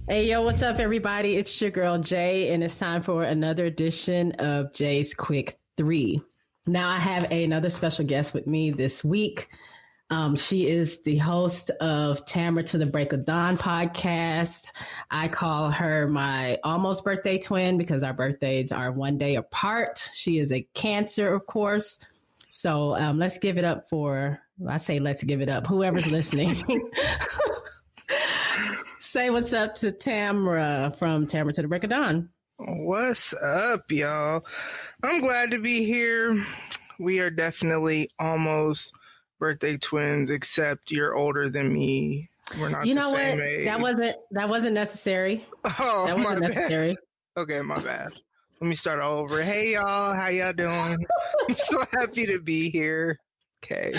Hey, yo, what's up, everybody? It's your girl, Jay, and it's time for another edition of Jay's Quick 3. Now, I have another special guest with me this week. She is the host of Tamara to the Break of Dawn podcast. I call her my almost birthday twin because our birthdays are one day apart. She is a Cancer, of course. So let's give it up for, let's give it up, whoever's listening. Say what's up to Tamara from Tamara to the Break of Dawn. What's up, y'all? I'm glad to be here. We are definitely almost birthday twins, except you're older than me. We're not the same age. That wasn't necessary. Oh, that wasn't necessary. Okay, my bad. Let me start over. Hey, y'all. How y'all doing? I'm so happy to be here. Okay.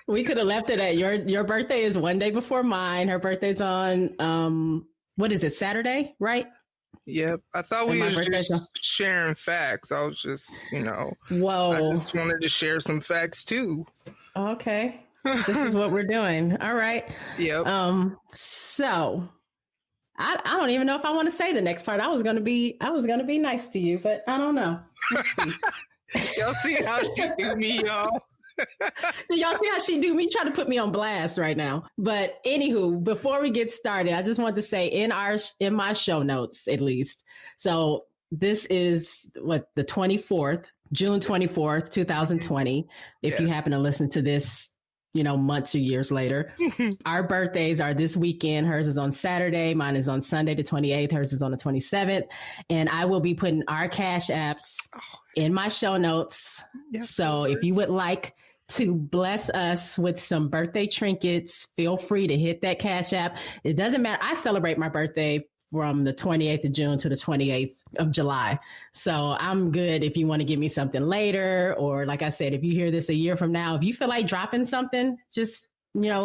We could have left it at your birthday is one day before mine. Her birthday's on what is it, Saturday, right? Yep. I thought we were just sharing facts. I was just, Whoa. I just wanted to share some facts too. Okay. This is what we're doing. All right. Yep. So I don't even know if I want to say the next part. I was gonna be nice to you, but I don't know. Let's see. Y'all see how she do me, y'all? Y'all see how she do me? Trying to put me on blast right now. But anywho, before we get started, I just want to say in my show notes, at least. So this is the 24th, June 24th, 2020. If you happen to listen to this, months or years later, our birthdays are this weekend. Hers is on Saturday. Mine is on Sunday, the 28th. Hers is on the 27th. And I will be putting our Cash Apps in my show notes. Yes, so if you would like to bless us with some birthday trinkets, feel free to hit that Cash App. It doesn't matter. I celebrate my birthday from the 28th of June to the 28th of July. So I'm good if you want to give me something later, or like I said, if you hear this a year from now, if you feel like dropping something, just,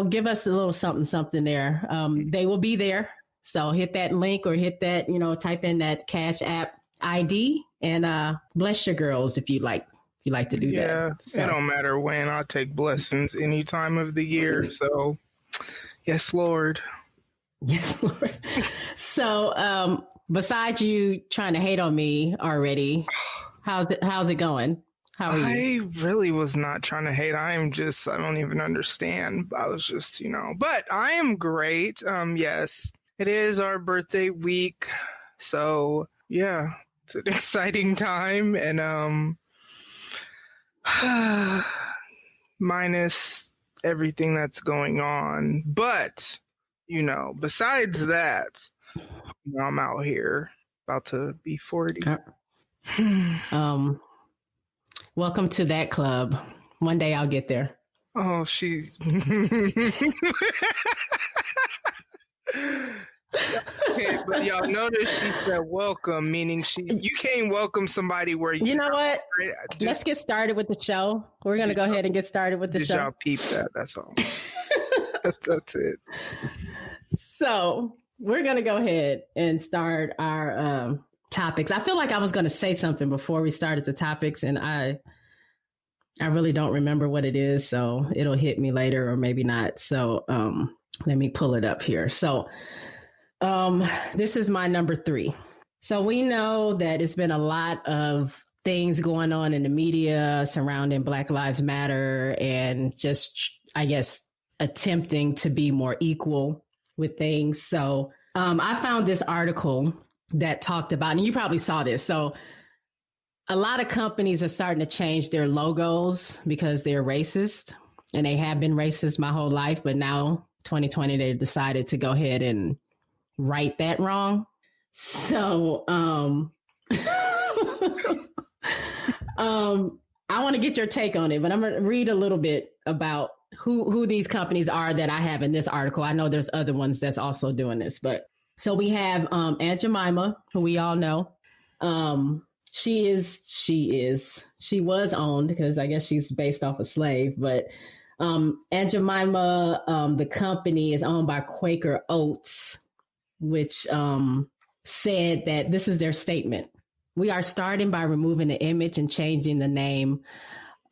give us a little something there. They will be there. So hit that link or hit that, type in that Cash App ID and bless your girls if you like to do that. Yeah, so. It don't matter when. I'll take blessings any time of the year. So yes, Lord. Yes, Lord. So, besides you trying to hate on me already, how's it going? How are you? I really was not trying to hate. I don't even understand. I was just, but I am great. Yes, it is our birthday week. So yeah, it's an exciting time and, minus everything that's going on, but besides that, I'm out here about to be 40. Welcome to that club. One day I'll get there. Oh, she's okay, but y'all notice she said welcome, meaning you can't welcome somebody where you know what? Let's get started with the show. We're gonna go ahead and get started with the show. Y'all peep that? That's all. That's it. So we're going to go ahead and start our topics. I feel like I was going to say something before we started the topics, and I really don't remember what it is. So it'll hit me later or maybe not. So let me pull it up here. So this is my number 3. So we know that it's been a lot of things going on in the media surrounding Black Lives Matter and just, I guess, attempting to be more equal with things. So I found this article that talked about, and you probably saw this. So a lot of companies are starting to change their logos because they're racist, and they have been racist my whole life. But now 2020, they decided to go ahead and right that wrong. So I want to get your take on it, but I'm going to read a little bit about who these companies are that I have in this article. I know there's other ones that's also doing this, but so we have Aunt Jemima, who we all know. She was owned because I guess she's based off a slave, but Aunt Jemima, the company is owned by Quaker Oats, which said that this is their statement. We are starting by removing the image and changing the name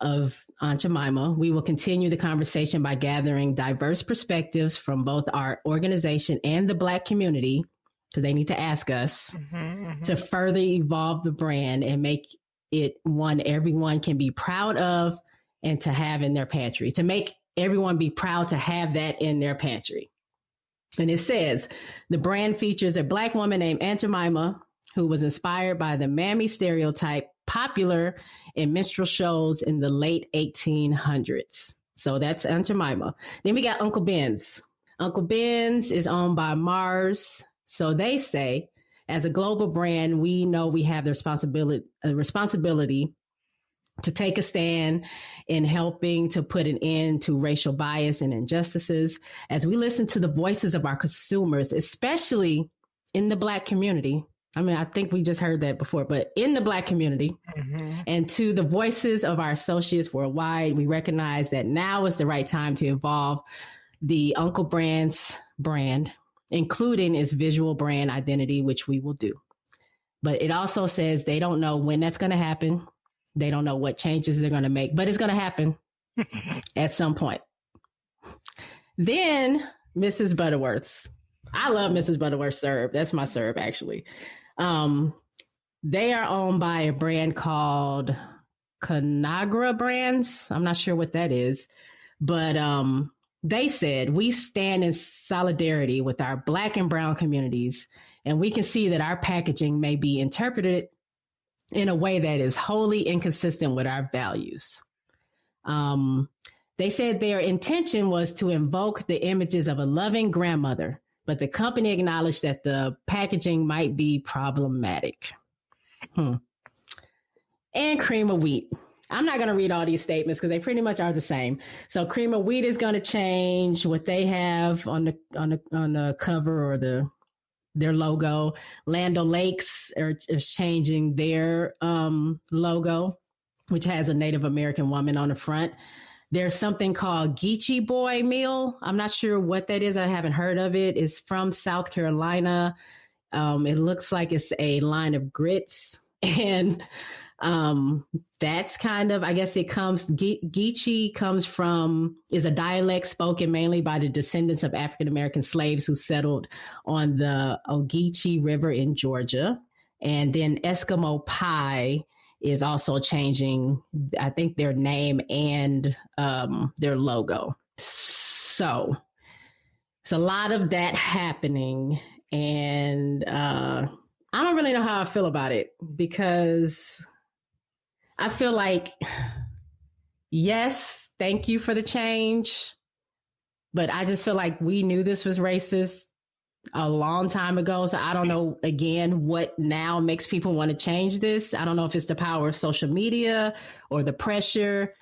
of Aunt Jemima. We will continue the conversation by gathering diverse perspectives from both our organization and the Black community, because they need to ask us, to further evolve the brand and make it one everyone can be proud of and to have in their pantry, to make everyone be proud to have that in their pantry. And it says, the brand features a Black woman named Aunt Jemima, who was inspired by the mammy stereotype popular in minstrel shows in the late 1800s. So that's Aunt Jemima. Then we got Uncle Ben's. Uncle Ben's is owned by Mars. So they say, as a global brand, we know we have the responsibility to take a stand in helping to put an end to racial bias and injustices. As we listen to the voices of our consumers, especially in the Black community. I mean, I think we just heard that before, but in the Black community, and to the voices of our associates worldwide, we recognize that now is the right time to evolve the Uncle Brand's brand, including its visual brand identity, which we will do. But it also says they don't know when that's going to happen. They don't know what changes they're going to make, but it's going to happen at some point. Then Mrs. Butterworth's. I love Mrs. Butterworth's syrup. That's my syrup, actually. They are owned by a brand called Conagra Brands. I'm not sure what that is, but they said, we stand in solidarity with our Black and brown communities, and we can see that our packaging may be interpreted in a way that is wholly inconsistent with our values. They said their intention was to invoke the images of a loving grandmother, but the company acknowledged that the packaging might be problematic. And cream of wheat. I'm not going to read all these statements because they pretty much are the same. So cream of wheat is going to change what they have on the cover or their logo. Land O'Lakes is changing their logo, which has a Native American woman on the front. There's something called Geechee Boy Meal. I'm not sure what that is. I haven't heard of it. It's from South Carolina. It looks like it's a line of grits. And that's kind of, I guess it comes, Geechee is a dialect spoken mainly by the descendants of African-American slaves who settled on the Ogeechee River in Georgia. And then Eskimo Pie is also changing, I think, their name and their logo. So it's a lot of that happening. And I don't really know how I feel about it, because I feel like, yes, thank you for the change. But I just feel like we knew this was racist a long time ago. So I don't know, again, what now makes people want to change this. I don't know if it's the power of social media or the pressure.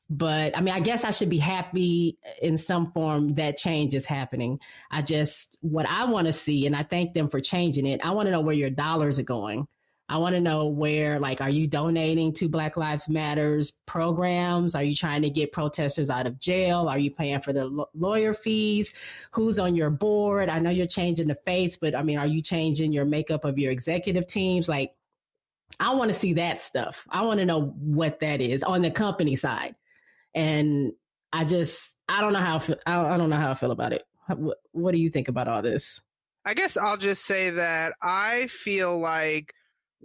But I mean, I guess I should be happy in some form that change is happening. What I want to see, and I thank them for changing it, I want to know where your dollars are going. I want to know where, like, are you donating to Black Lives Matters programs? Are you trying to get protesters out of jail? Are you paying for their lawyer fees? Who's on your board? I know you're changing the face, but I mean, are you changing your makeup of your executive teams? Like, I want to see that stuff. I want to know what that is on the company side. And I don't know how I feel about it. What do you think about all this? I guess I'll just say that I feel like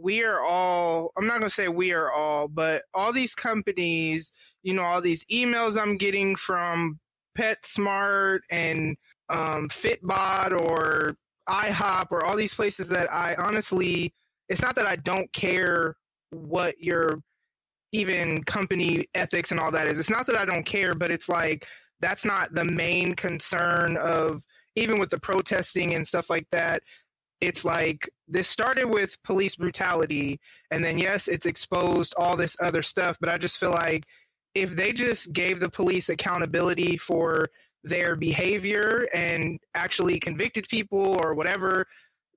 I'm not going to say we are all, but all these companies, all these emails I'm getting from PetSmart and Fitbod or IHOP or all these places that I honestly, it's not that I don't care what your even company ethics and all that is. It's not that I don't care, but it's like, that's not the main concern of, even with the protesting and stuff like that. It's like, this started with police brutality, and then yes, it's exposed all this other stuff, but I just feel like if they just gave the police accountability for their behavior and actually convicted people or whatever,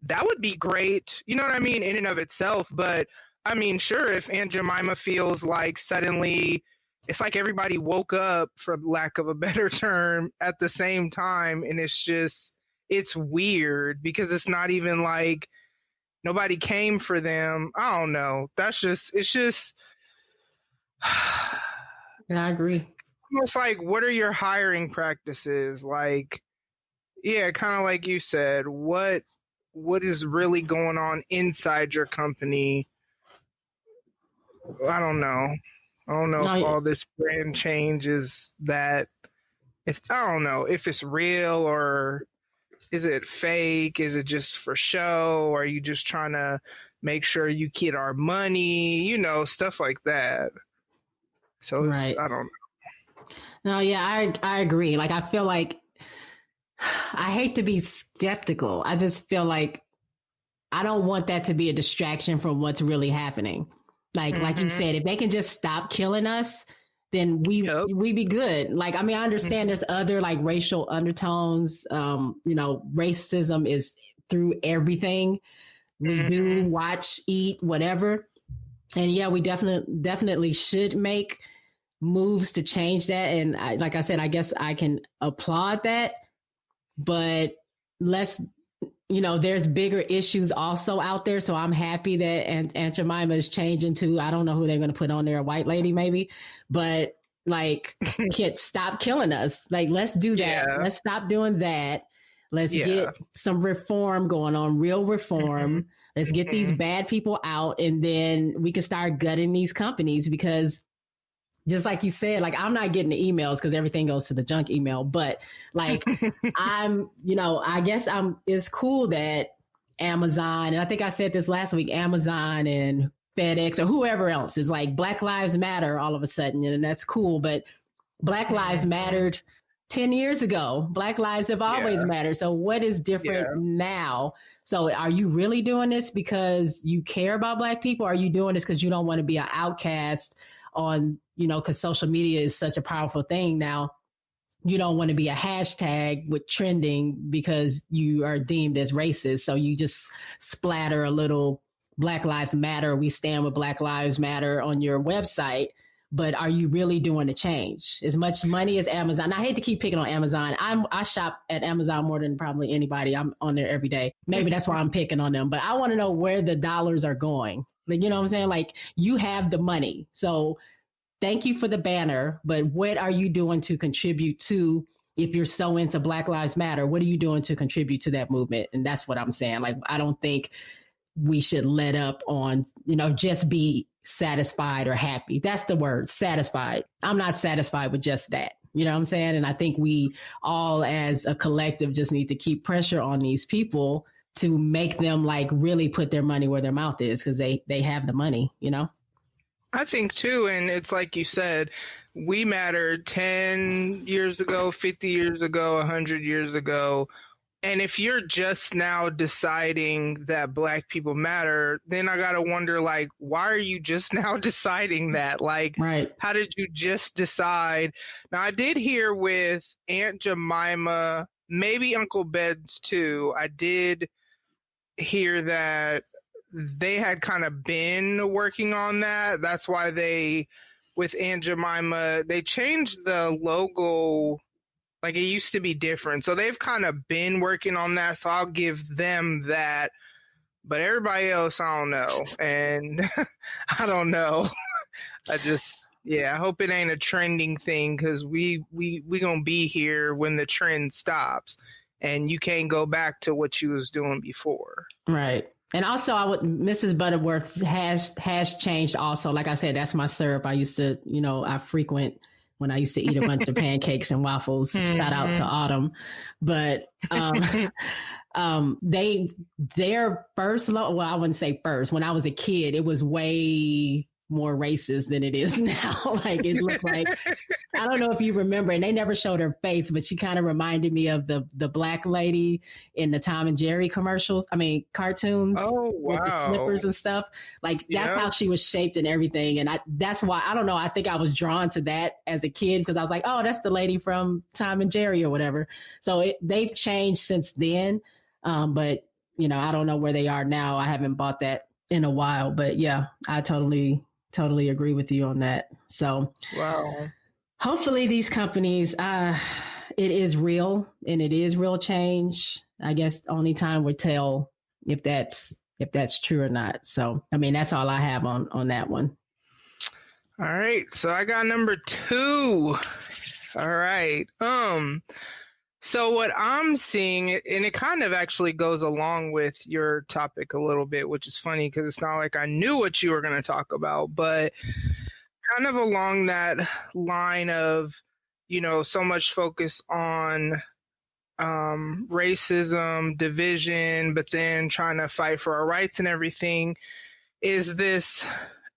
that would be great. You know what I mean? In and of itself. But I mean, sure, if Aunt Jemima feels like suddenly it's like everybody woke up, for lack of a better term, at the same time, and it's weird because it's not even like nobody came for them. I don't know. It's just. Yeah, I agree. Almost like, what are your hiring practices? Like, yeah, kind of like you said, what is really going on inside your company? I don't know. I don't know if all this brand change is that. If I don't know if it's real or is it fake? Is it just for show? Are you just trying to make sure you get our money? You know, stuff like that. So Right. I don't know. No, yeah, I agree. Like, I feel like I hate to be skeptical. I just feel like I don't want that to be a distraction from what's really happening. Like you said, if they can just stop killing us, then we be good. Like, I mean, I understand there's other like racial undertones. You know, racism is through everything we do, watch, eat, whatever. And yeah, we definitely should make moves to change that. And like I said, I guess I can applaud that, but let's, you know, there's bigger issues also out there. So I'm happy that Aunt Jemima is changing to, I don't know who they're going to put on there, a white lady maybe, but like, can't stop killing us. Like, let's do that. Yeah. Let's stop doing that. Let's get some reform going on, real reform. Let's get these bad people out, and then we can start gutting these companies, because just like you said, like, I'm not getting the emails because everything goes to the junk email, but like, I'm, you know, I guess it's cool that Amazon, and I think I said this last week, Amazon and FedEx or whoever else is like, Black Lives Matter all of a sudden, and that's cool. But Black Lives mattered 10 years ago. Black lives have always mattered. So what is different now? So are you really doing this because you care about Black people? Or are you doing this because you don't want to be an outcast on, you know, because social media is such a powerful thing now. You don't want to be a hashtag with trending because you are deemed as racist. So you just splatter a little Black Lives Matter, we stand with Black Lives Matter on your website. But are you really doing the change? As much money as Amazon. I hate to keep picking on Amazon. I shop at Amazon more than probably anybody. I'm on there every day. Maybe that's why I'm picking on them. But I want to know where the dollars are going. Like, you know what I'm saying? Like, you have the money. So thank you for the banner. But what are you doing to contribute to, if you're so into Black Lives Matter, what are you doing to contribute to that movement? And that's what I'm saying. Like, I don't think we should let up on, you know, just be satisfied or happy. That's the word, satisfied. I'm not satisfied with just that. You know what I'm saying? And I think we all as a collective just need to keep pressure on these people to make them like really put their money where their mouth is, because they have the money, you know? I think too. And it's like you said, we mattered 10 years ago, 50 years ago, 100 years ago. And if you're just now deciding that Black people matter, then I got to wonder, like, why are you just now deciding that? Like, How did you just decide? Now, I did hear with Aunt Jemima, maybe Uncle Bed's too. I did hear that they had kind of been working on that. That's why with Aunt Jemima, they changed the logo. Like, it used to be different. So they've kind of been working on that. So I'll give them that. But everybody else, I don't know. And I don't know. I hope it ain't a trending thing, because we going to be here when the trend stops. And you can't go back to what you was doing before. Right. And also, Mrs. Butterworth has changed also. Like I said, that's my syrup. I used to, you know, I frequent when I used to eat a bunch of pancakes and waffles. Shout out to Autumn. But their first, well, I wouldn't say first. When I was a kid, it was way more racist than it is now. Like, it looked like, I don't know if you remember, and they never showed her face, but she kind of reminded me of the Black lady in the Tom and Jerry commercials. I mean, cartoons with the slippers and stuff. Like, that's how she was shaped and everything. And that's why, I don't know, I think I was drawn to that as a kid, because I was like, oh, that's the lady from Tom and Jerry or whatever. So they've changed since then. But, you know, I don't know where they are now. I haven't bought that in a while, but yeah, I totally agree with you on that. So hopefully these companies, it is real, and it is real change. I guess only time will tell if if that's true or not. So, I mean, that's all I have on that one. All right. So I got number 2. All right. So what I'm seeing, and it kind of actually goes along with your topic a little bit, which is funny because it's not like I knew what you were going to talk about, but kind of along that line of, so much focus on racism, division, but then trying to fight for our rights and everything is this,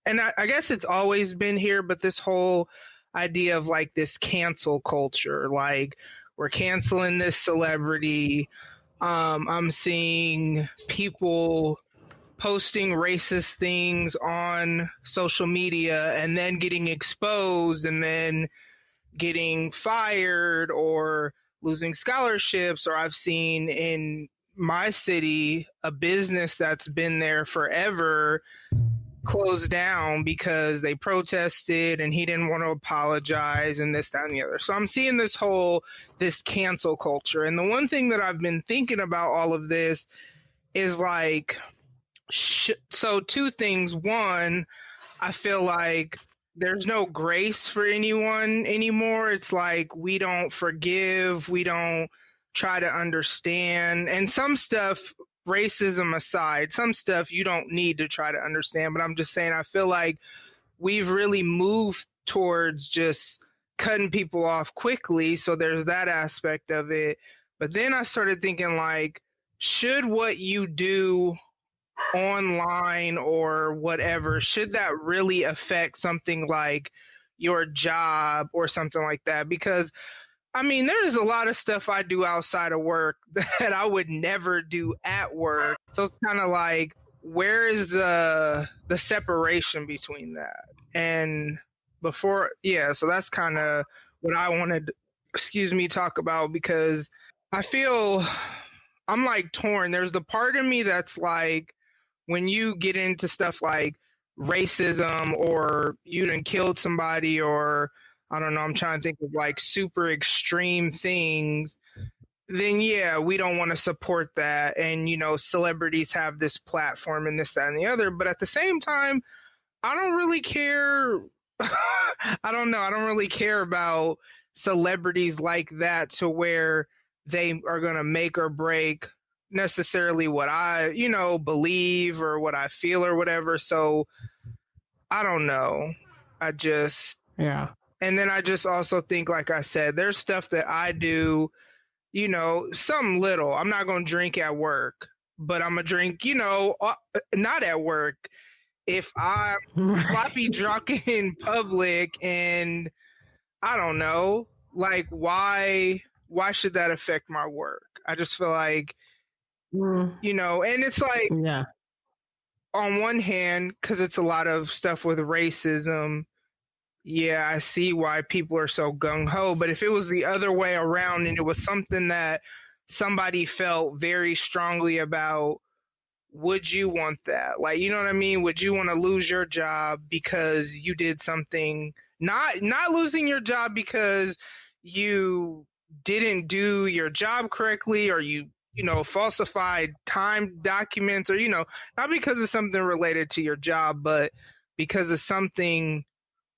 and I guess it's always been here, but this whole idea of like this cancel culture, like we're canceling this celebrity. I'm seeing people posting racist things on social media and then getting exposed and then getting fired or losing scholarships. Or I've seen in my city a business that's been there forever closed down because they protested and he didn't want to apologize and this, that, and the other. So I'm seeing this cancel culture. And the one thing that I've been thinking about all of this is like, so 2 things. One, I feel like there's no grace for anyone anymore. It's like we don't forgive, we don't try to understand. And some stuff, racism aside, some stuff you don't need to try to understand. But I'm just saying, I feel like we've really moved towards just cutting people off quickly. So there's that aspect of it. But then I started thinking, like, should what you do online or whatever, should that really affect something like your job or something like that? Because I mean, there's a lot of stuff I do outside of work that I would never do at work. So it's kind of like, where is the separation between that? And so that's kind of what I wanted, talk about, because I feel I'm like torn. There's the part of me that's like, when you get into stuff like racism or you done killed somebody, or I don't know, I'm trying to think of like super extreme things, then yeah, we don't want to support that. And, celebrities have this platform and this, that, and the other. But at the same time, I don't really care. I don't know. I don't really care about celebrities like that to where they are going to make or break necessarily what I, believe or what I feel or whatever. So I don't know. Yeah. And then I just also think, like I said, there's stuff that I do, some little. I'm not going to drink at work, but I'm going to drink, not at work. If I'm sloppy drunk in public, and I don't know, like, why should that affect my work? I just feel like, and it's like, yeah, on one hand, because it's a lot of stuff with racism, yeah, I see why people are so gung-ho. But if it was the other way around and it was something that somebody felt very strongly about, would you want that? Like, you know what I mean? Would you want to lose your job because you did something, not losing your job because you didn't do your job correctly, or you falsified time documents, or, not because of something related to your job, but because of something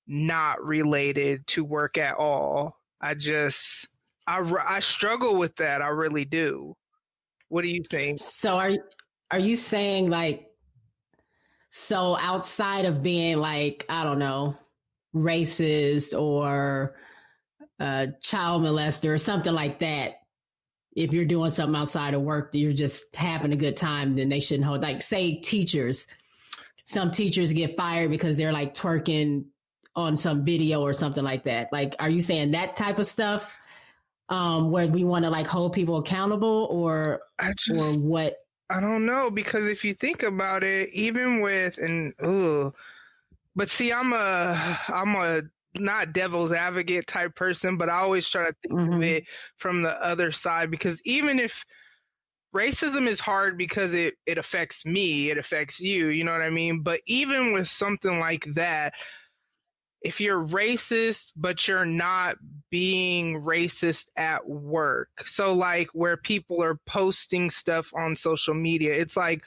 not related to work at all. I struggle with that. I really do. What do you think? So are you saying, like, so outside of being like, I don't know, racist or child molester or something like that, if you're doing something outside of work that you're just having a good time, then they shouldn't hold, like, say teachers, some teachers get fired because they're like twerking on some video or something like that. Like, are you saying that type of stuff, where we want to like hold people accountable, or what? I don't know, because if you think about it, even with, but see, I'm a not devil's advocate type person, but I always try to think of it from the other side, because even if racism is hard because it affects me, it affects you, you know what I mean? But even with something like that, if you're racist, but you're not being racist at work, so like where people are posting stuff on social media, it's like,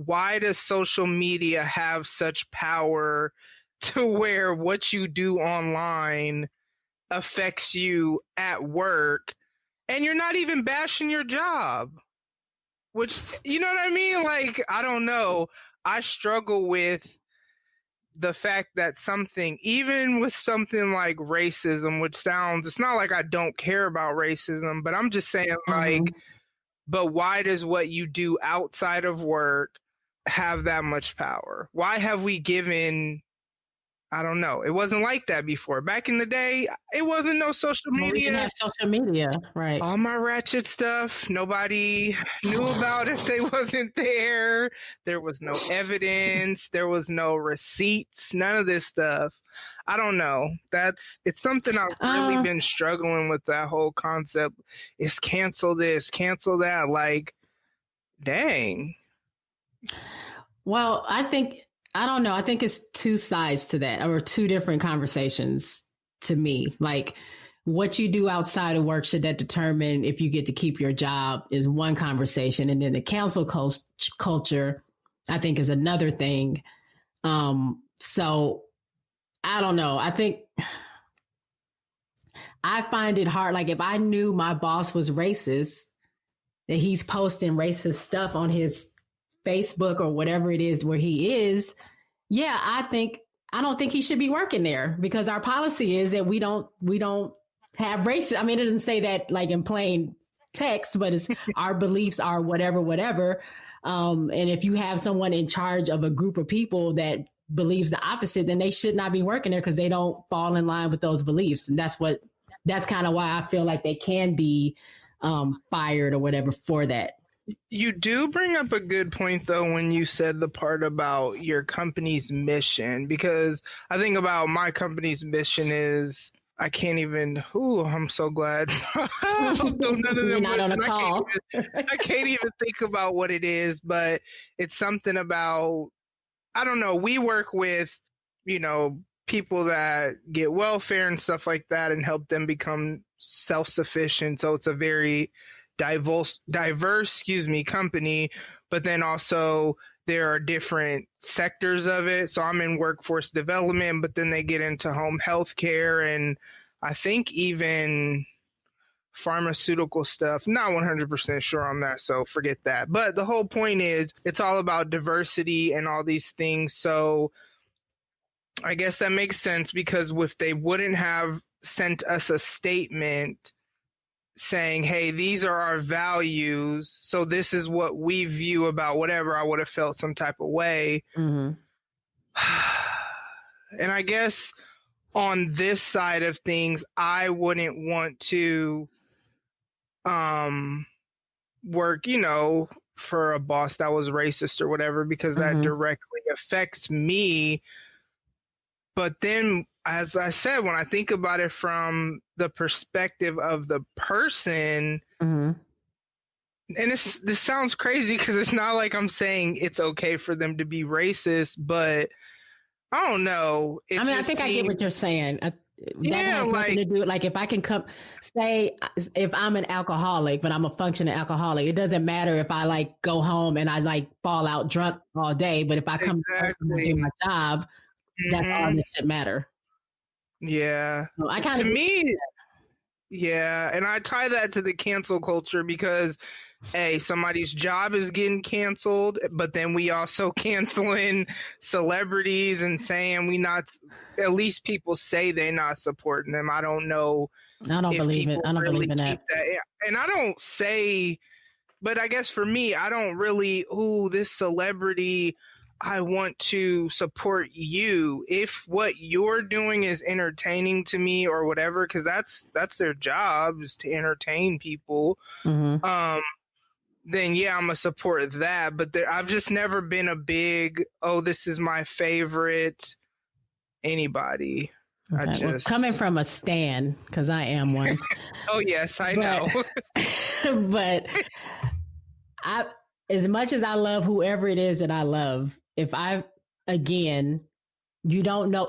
why does social media have such power to where what you do online affects you at work and you're not even bashing your job? Which, you know what I mean? Like, I don't know. I struggle with the fact that even with something like racism, which sounds, it's not like I don't care about racism, but I'm just saying, like, but why does what you do outside of work have that much power? Why have we given, I don't know. It wasn't like that before. Back in the day, it wasn't no social media. We didn't have social media, right? All my ratchet stuff, nobody knew about if they wasn't there. There was no evidence. There was no receipts. None of this stuff. I don't know. It's something I've really been struggling with, that whole concept. Is cancel this, cancel that. Like, dang. Well, I don't know. I think it's two sides to that, or two different conversations to me. Like, what you do outside of work, should that determine if you get to keep your job, is one conversation. And then the cancel culture, I think, is another thing. So I don't know. I think I find it hard. Like, if I knew my boss was racist, that he's posting racist stuff on his Facebook or whatever it is where he is, I don't think he should be working there, because our policy is that we don't have racism. I mean, it doesn't say that like in plain text, but it's our beliefs are whatever. And if you have someone in charge of a group of people that believes the opposite, then they should not be working there, because they don't fall in line with those beliefs. And that's kind of why I feel like they can be fired or whatever for that. You do bring up a good point, though, when you said the part about your company's mission, because I think about my company's mission is, I can't even, I'm so glad. None of them not on a call. I can't even think about what it is, but it's something about, I don't know, we work with, people that get welfare and stuff like that and help them become self-sufficient. So it's a very diverse company, but then also there are different sectors of it. So I'm in workforce development, but then they get into home health care and I think even pharmaceutical stuff. Not 100% sure on that, so forget that. But the whole point is, it's all about diversity and all these things. So I guess that makes sense, because if they wouldn't have sent us a statement saying, hey, these are our values, so this is what we view about whatever, I would have felt some type of way. And I guess on this side of things, I wouldn't want to work, for a boss that was racist or whatever, because that directly affects me. But then, as I said, when I think about it from the perspective of the person, and this sounds crazy, because it's not like I'm saying it's okay for them to be racist, but I don't know. I think I get what you're saying. That has nothing to do. Like, if I can say if I'm an alcoholic, but I'm a functioning alcoholic, it doesn't matter if I like go home and I like fall out drunk all day. But if I come and do my job, that's all that should matter. Yeah. So I to me, yeah, and I tie that to the cancel culture, because somebody's job is getting canceled, but then we also canceling celebrities and saying at least people say they're not supporting them. I don't know. I don't believe it. I don't believe in that. And I don't say, but I guess for me, I don't really, this celebrity, I want to support you. If what you're doing is entertaining to me or whatever, because that's their job, is to entertain people. Then I'm gonna support that. But I've just never been a big, this is my favorite anybody. Okay. Coming from a stan, because I am one. Oh yes, I know. But as much as I love whoever it is that I love, you don't know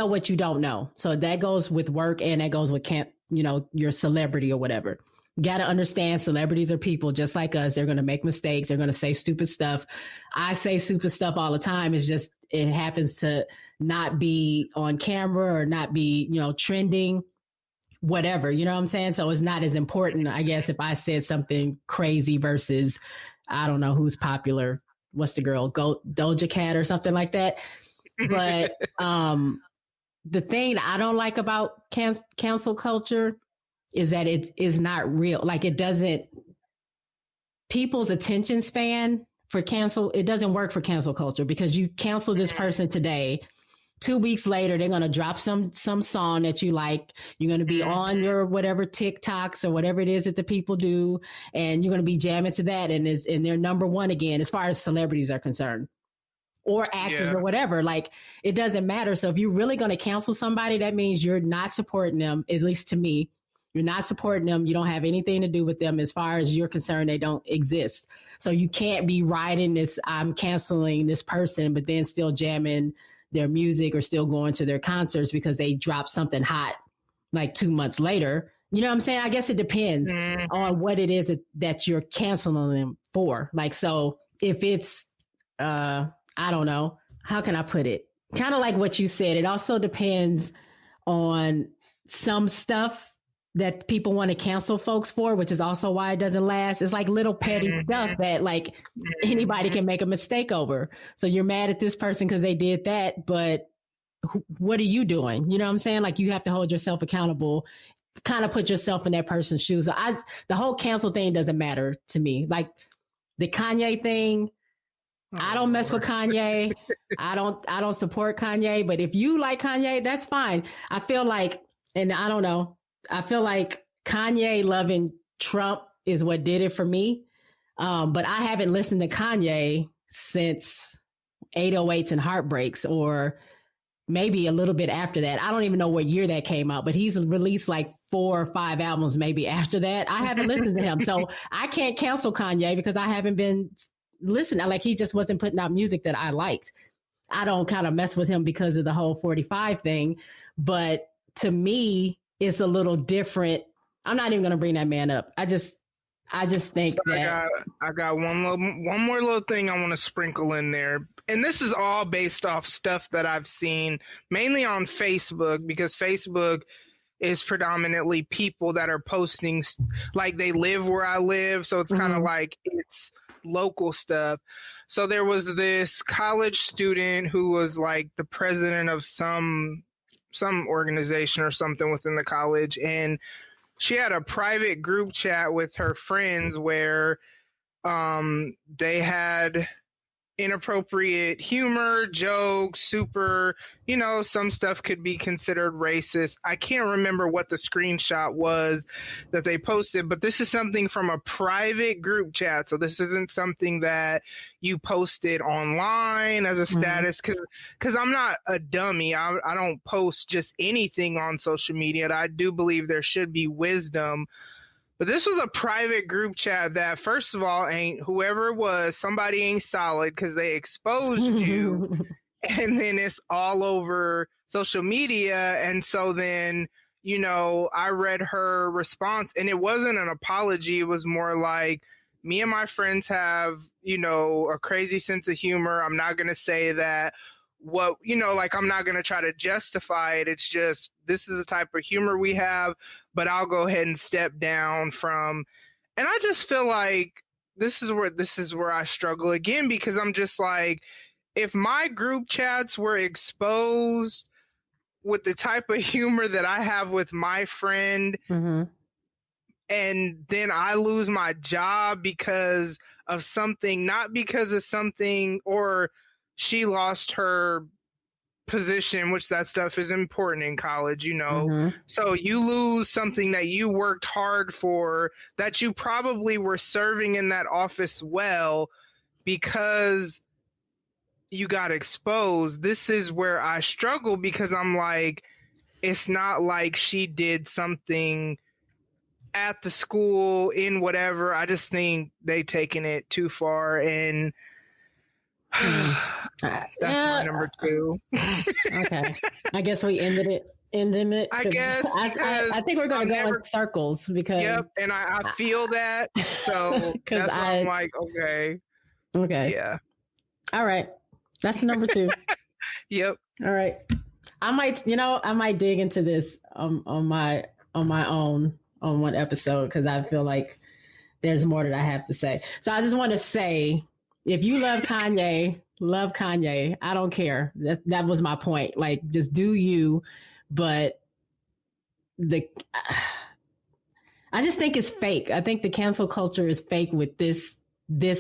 what you don't know. So that goes with work, and that goes with your celebrity or whatever. got to understand celebrities are people just like us. They're going to make mistakes. They're going to say stupid stuff. I say stupid stuff all the time. It's just, it happens to not be on camera or not be, trending, whatever, you know what I'm saying? So it's not as important, I guess, if I said something crazy versus, I don't know who's popular. What's the girl? Doja Cat or something like that. But the thing that I don't like about cancel culture is that it is not real. Like it doesn't, people's attention span for cancel, it doesn't work for cancel culture because you cancel this person today. 2 weeks later, they're going to drop some song that you like. You're going to be on your whatever TikToks or whatever it is that the people do. And you're going to be jamming to that. And they're number one again, as far as celebrities are concerned or actors or whatever. Like it doesn't matter. So if you're really going to cancel somebody, that means you're not supporting them, at least to me. You're not supporting them. You don't have anything to do with them. As far as you're concerned, they don't exist. So you can't be riding this, I'm canceling this person, but then still jamming their music or still going to their concerts because they dropped something hot like 2 months later. You know what I'm saying? I guess it depends on what it is that you're canceling them for. Like, so if it's, I don't know, how can I put it? Kind of like what you said. It also depends on some stuff that people want to cancel folks for, which is also why it doesn't last. It's like little petty stuff that like anybody can make a mistake over. So you're mad at this person because they did that, but what are you doing? You know what I'm saying? Like you have to hold yourself accountable, kind of put yourself in that person's shoes. So the whole cancel thing doesn't matter to me. Like the Kanye thing, I don't mess with Kanye. I don't support Kanye, but if you like Kanye, that's fine. I feel like, and I don't know, I feel like Kanye loving Trump is what did it for me. But I haven't listened to Kanye since 808s and Heartbreaks, or maybe a little bit after that. I don't even know what year that came out, but he's released like 4 or 5 albums maybe after that. I haven't listened to him. So I can't cancel Kanye because I haven't been listening. Like he just wasn't putting out music that I liked. I don't kind of mess with him because of the whole 45 thing. But to me, it's a little different. I'm not even going to bring that man up. I just think so that I got one more little thing I want to sprinkle in there. And this is all based off stuff that I've seen mainly on Facebook, because Facebook is predominantly people that are posting like they live where I live. So it's kind of like it's local stuff. So there was this college student who was like the president of some organization or something within the college, and she had a private group chat with her friends where they had inappropriate humor, jokes, super, some stuff could be considered racist. I can't remember what the screenshot was that they posted, but this is something from a private group chat. So this isn't something that you posted online as a status, because I'm not a dummy. I don't post just anything on social media. I do believe there should be wisdom. But this was a private group chat that, first of all, whoever it was, somebody ain't solid because they exposed you. And then it's all over social media. And so then, I read her response, and it wasn't an apology. It was more like, me and my friends have, a crazy sense of humor. I'm not going to say that I'm not going to try to justify it. It's just, this is the type of humor we have, but I'll go ahead and step down from, and I just feel like this is where I struggle again, because I'm just like, if my group chats were exposed with the type of humor that I have with my friend, and then I lose my job because of something, not because of something, or she lost her position, which that stuff is important in college, So you lose something that you worked hard for, that you probably were serving in that office well, because you got exposed. This is where I struggle, because I'm like, it's not like she did something at the school in whatever. I just think they taken it too far, and that's my number 2. Okay. I guess we ended it ending it? I guess I think we're going to go in circles because. Yep, and I feel that, so that's why I'm like, okay. Yeah. All right, that's number 2. Yep. All right, I might dig into this on my own on one episode because I feel like there's more that I have to say. So I just want to say, if you love Kanye, love Kanye. I don't care. That was my point. Like, just do you. But I just think it's fake. I think the cancel culture is fake with this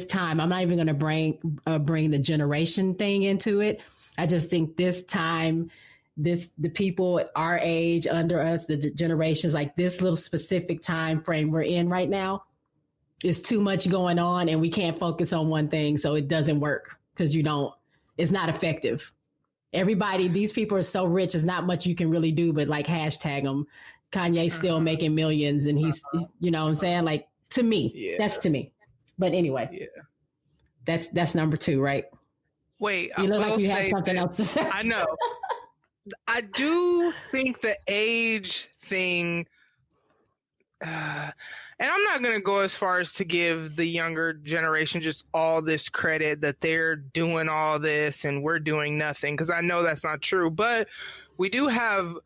time. I'm not even going to bring the generation thing into it. I just think this time, the people our age, under us, the generations, like this little specific time frame we're in right now, is too much going on, and we can't focus on one thing, so it doesn't work because it's not effective. Everybody, these people are so rich, there's not much you can really do but like hashtag them. Kanye's still making millions, and he's you know what I'm saying? Like, to me, that's to me. But anyway, that's number 2, right? Wait, you look like you have something else to say. I know. I do think the age thing, and I'm not going to go as far as to give the younger generation just all this credit that they're doing all this and we're doing nothing, because I know that's not true. But we do have,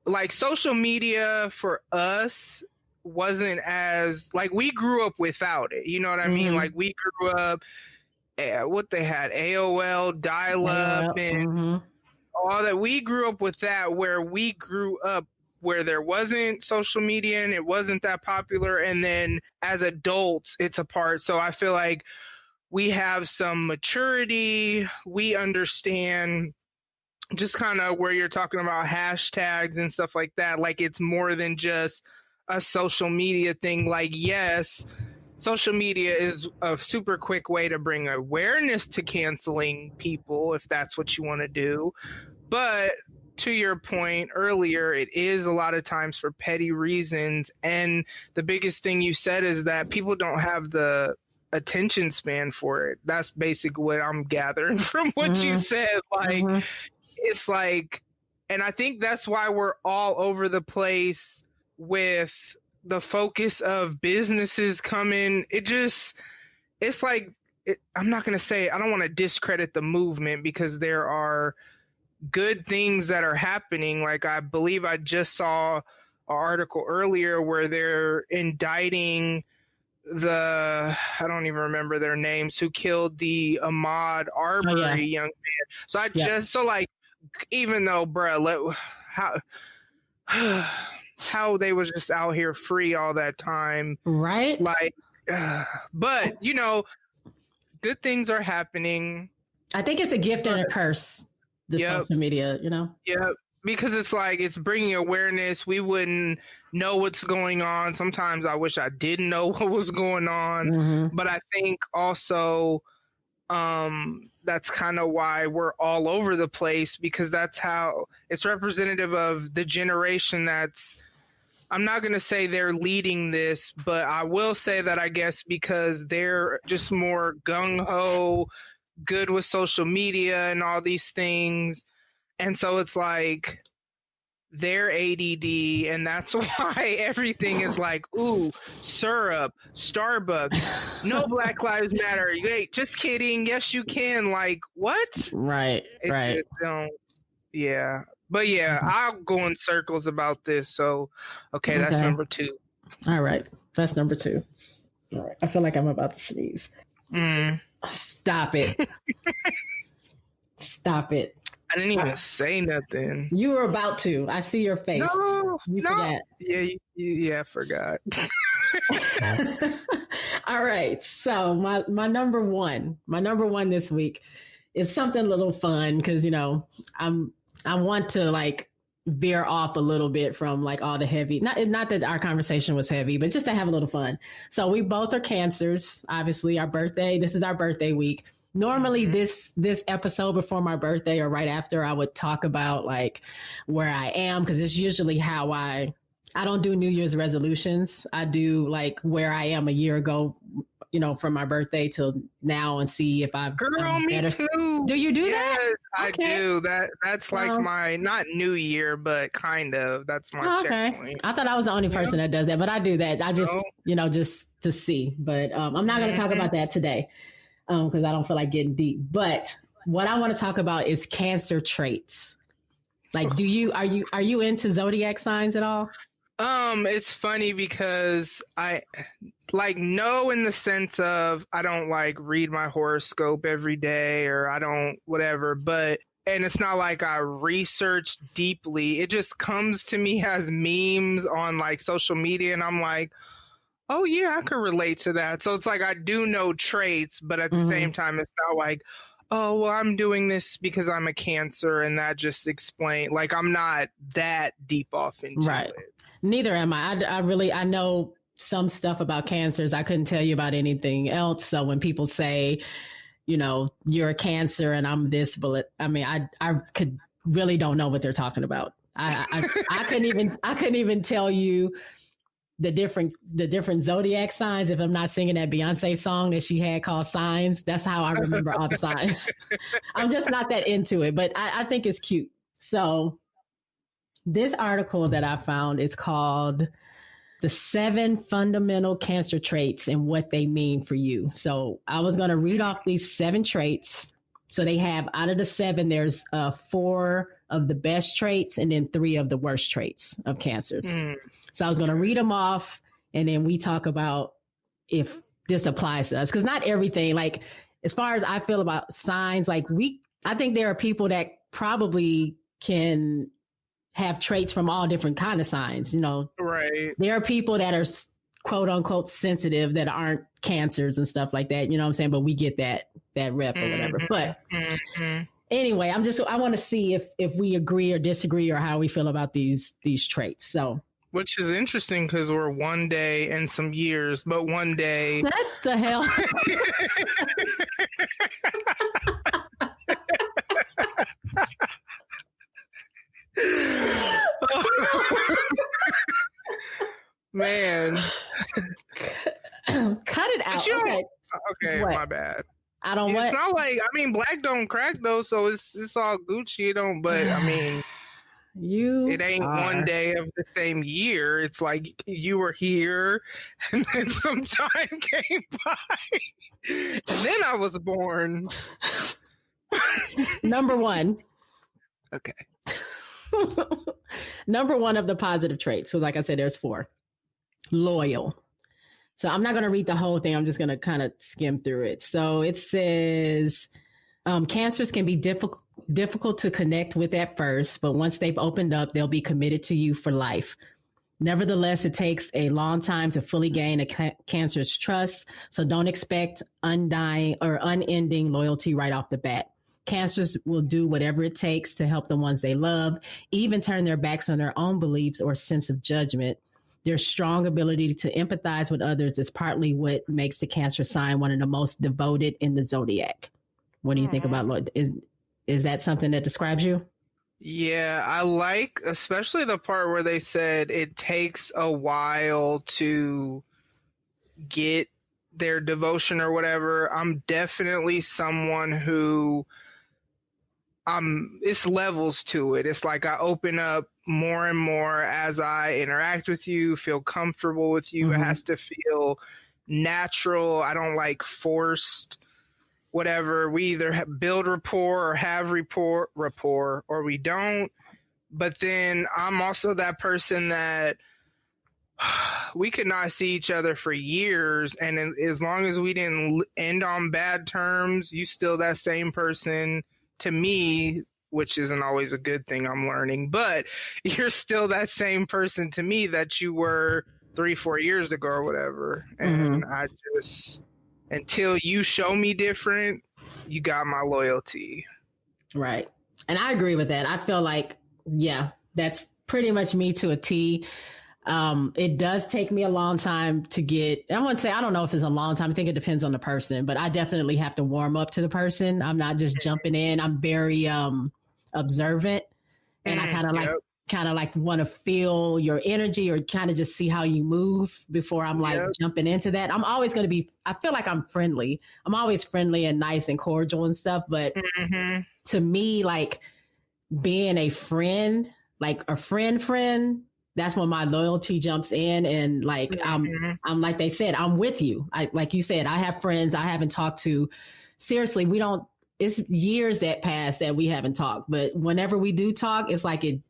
like, social media for us wasn't as, like, we grew up without it. You know what I mean? Like, we grew up, what they had, AOL, dial-up, and all that. We grew up with that, where we grew up where there wasn't social media and it wasn't that popular. And then as adults, it's a part. So I feel like we have some maturity. We understand just kind of where you're talking about hashtags and stuff like that. Like, it's more than just a social media thing. Like, yes, social media is a super quick way to bring awareness to canceling people, if that's what you want to do. But to your point earlier, it is a lot of times for petty reasons. And the biggest thing you said is that people don't have the attention span for it. That's basically what I'm gathering from what you said. Like, it's like, and I think that's why we're all over the place with the focus of businesses coming. It's like, I'm not going to say, I don't want to discredit the movement, because there are good things that are happening. Like, I believe I just saw an article earlier where they're indicting I don't even remember their names, who killed the Ahmaud Arbery young man. So like, even though, bruh, how they was just out here free all that time. Right. Like, but, you know, good things are happening. I think it's a gift and a curse, the social media, you know? Yeah, because it's like, it's bringing awareness. We wouldn't know what's going on. Sometimes I wish I didn't know what was going on. But I think also that's kind of why we're all over the place, because that's how it's representative of the generation that's, I'm not going to say they're leading this, but I will say that I guess because they're just more gung-ho, good with social media and all these things. And so it's like they're ADD, and that's why everything is like, ooh, syrup, Starbucks, no Black Lives Matter. Wait, just kidding. Yes, you can. Like, what? Right. Yeah. But yeah, I'll go in circles about this. So, okay, that's number 2. All right. That's number 2. All right. I feel like I'm about to sneeze. Stop it. Stop it. I didn't even say nothing. You were about to. I see your face. No, you forgot. Yeah, I forgot. All right. So my number one this week is something a little fun, because, you know, I want to like veer off a little bit from like all the heavy, not that our conversation was heavy, but just to have a little fun. So we both are Cancers. Obviously, this is our birthday week. Normally this episode before my birthday or right after, I would talk about like where I am, because it's usually how I don't do New Year's resolutions. I do like where I am a year ago from my birthday till now and see if I've Girl, me better. too. Do you do that? Yes, Okay. I do. That's like my not New Year, but kind of. That's my checkpoint. I thought I was the only person that does that, but I do that. I just just to see. But I'm not going to talk about that today because I don't feel like getting deep. But what I want to talk about is Cancer traits. Like, are you into zodiac signs at all? It's funny because I no in the sense of I don't like read my horoscope every day or I don't whatever, and it's not like I research deeply. It just comes to me as memes on like social media and I'm like, oh yeah, I can relate to that. So it's like I do know traits, but at the same time it's not like, oh, well, I'm doing this because I'm a Cancer and that just explains, like I'm not that deep off into it. Neither am I. I know some stuff about Cancers. I couldn't tell you about anything else. So when people say, you're a Cancer and I'm this, but I could really don't know what they're talking about. I couldn't even tell you the different zodiac signs if I'm not singing that Beyonce song that she had called Signs. That's how I remember all the signs. I'm just not that into it, but I think it's cute. So this article that I found is called The 7 Fundamental Cancer Traits and What They Mean for You. So I was going to read off these 7 traits. So they have, out of the 7, there's 4 of the best traits and then 3 of the worst traits of Cancers. So I was going to read them off and then we talk about if this applies to us. Because not everything, like as far as I feel about signs, like I think there are people that probably can have traits from all different kind of signs, Right. There are people that are quote unquote sensitive that aren't Cancers and stuff like that. You know what I'm saying? But we get that rep or whatever. But anyway, I want to see if we agree or disagree or how we feel about these traits. So, which is interesting because we're one day and some years, but one day. What the hell? Man. Cut it out. Okay, my bad. I don't It's not like, black don't crack though, so it's all Gucci. But it ain't one day of the same year. It's like you were here and then some time came by and then I was born. Number 1. Okay. Number 1 of the positive traits. So like I said, there's 4. Loyal. So I'm not going to read the whole thing. I'm just going to kind of skim through it. So it says, Cancers can be difficult to connect with at first, but once they've opened up, they'll be committed to you for life. Nevertheless, it takes a long time to fully gain a Cancer's trust. So don't expect undying or unending loyalty right off the bat. Cancers will do whatever it takes to help the ones they love, even turn their backs on their own beliefs or sense of judgment. Their strong ability to empathize with others is partly what makes the Cancer sign one of the most devoted in the zodiac. What do you think about is that something that describes you? Yeah, I like especially the part where they said it takes a while to get their devotion or whatever. I'm definitely someone who it's levels to it. It's like I open up more and more as I interact with you, feel comfortable with you. It has to feel natural. I don't like forced whatever. We either build rapport or have rapport or we don't. But then I'm also that person that we could not see each other for years. And as long as we didn't end on bad terms, you still that same person to me, which isn't always a good thing, I'm learning, but you're still that same person to me that you were 3-4 years ago or whatever. And I just, until you show me different, you got my loyalty. Right. And I agree with that. I feel like, yeah, that's pretty much me to a T. It does take me a long time to get, I wouldn't say, I don't know if it's a long time. I think it depends on the person, but I definitely have to warm up to the person. I'm not just jumping in. I'm very observant and I kind of kind of like want to feel your energy or kind of just see how you move before I'm like jumping into that. I'm always going to be, I feel like I'm friendly. I'm always friendly and nice and cordial and stuff. But to me, like being a friend, like a friend, that's when my loyalty jumps in. And like, I'm like they said, I'm with you. Like you said, I have friends I haven't talked to. Seriously, it's years that pass that we haven't talked. But whenever we do talk, it's like it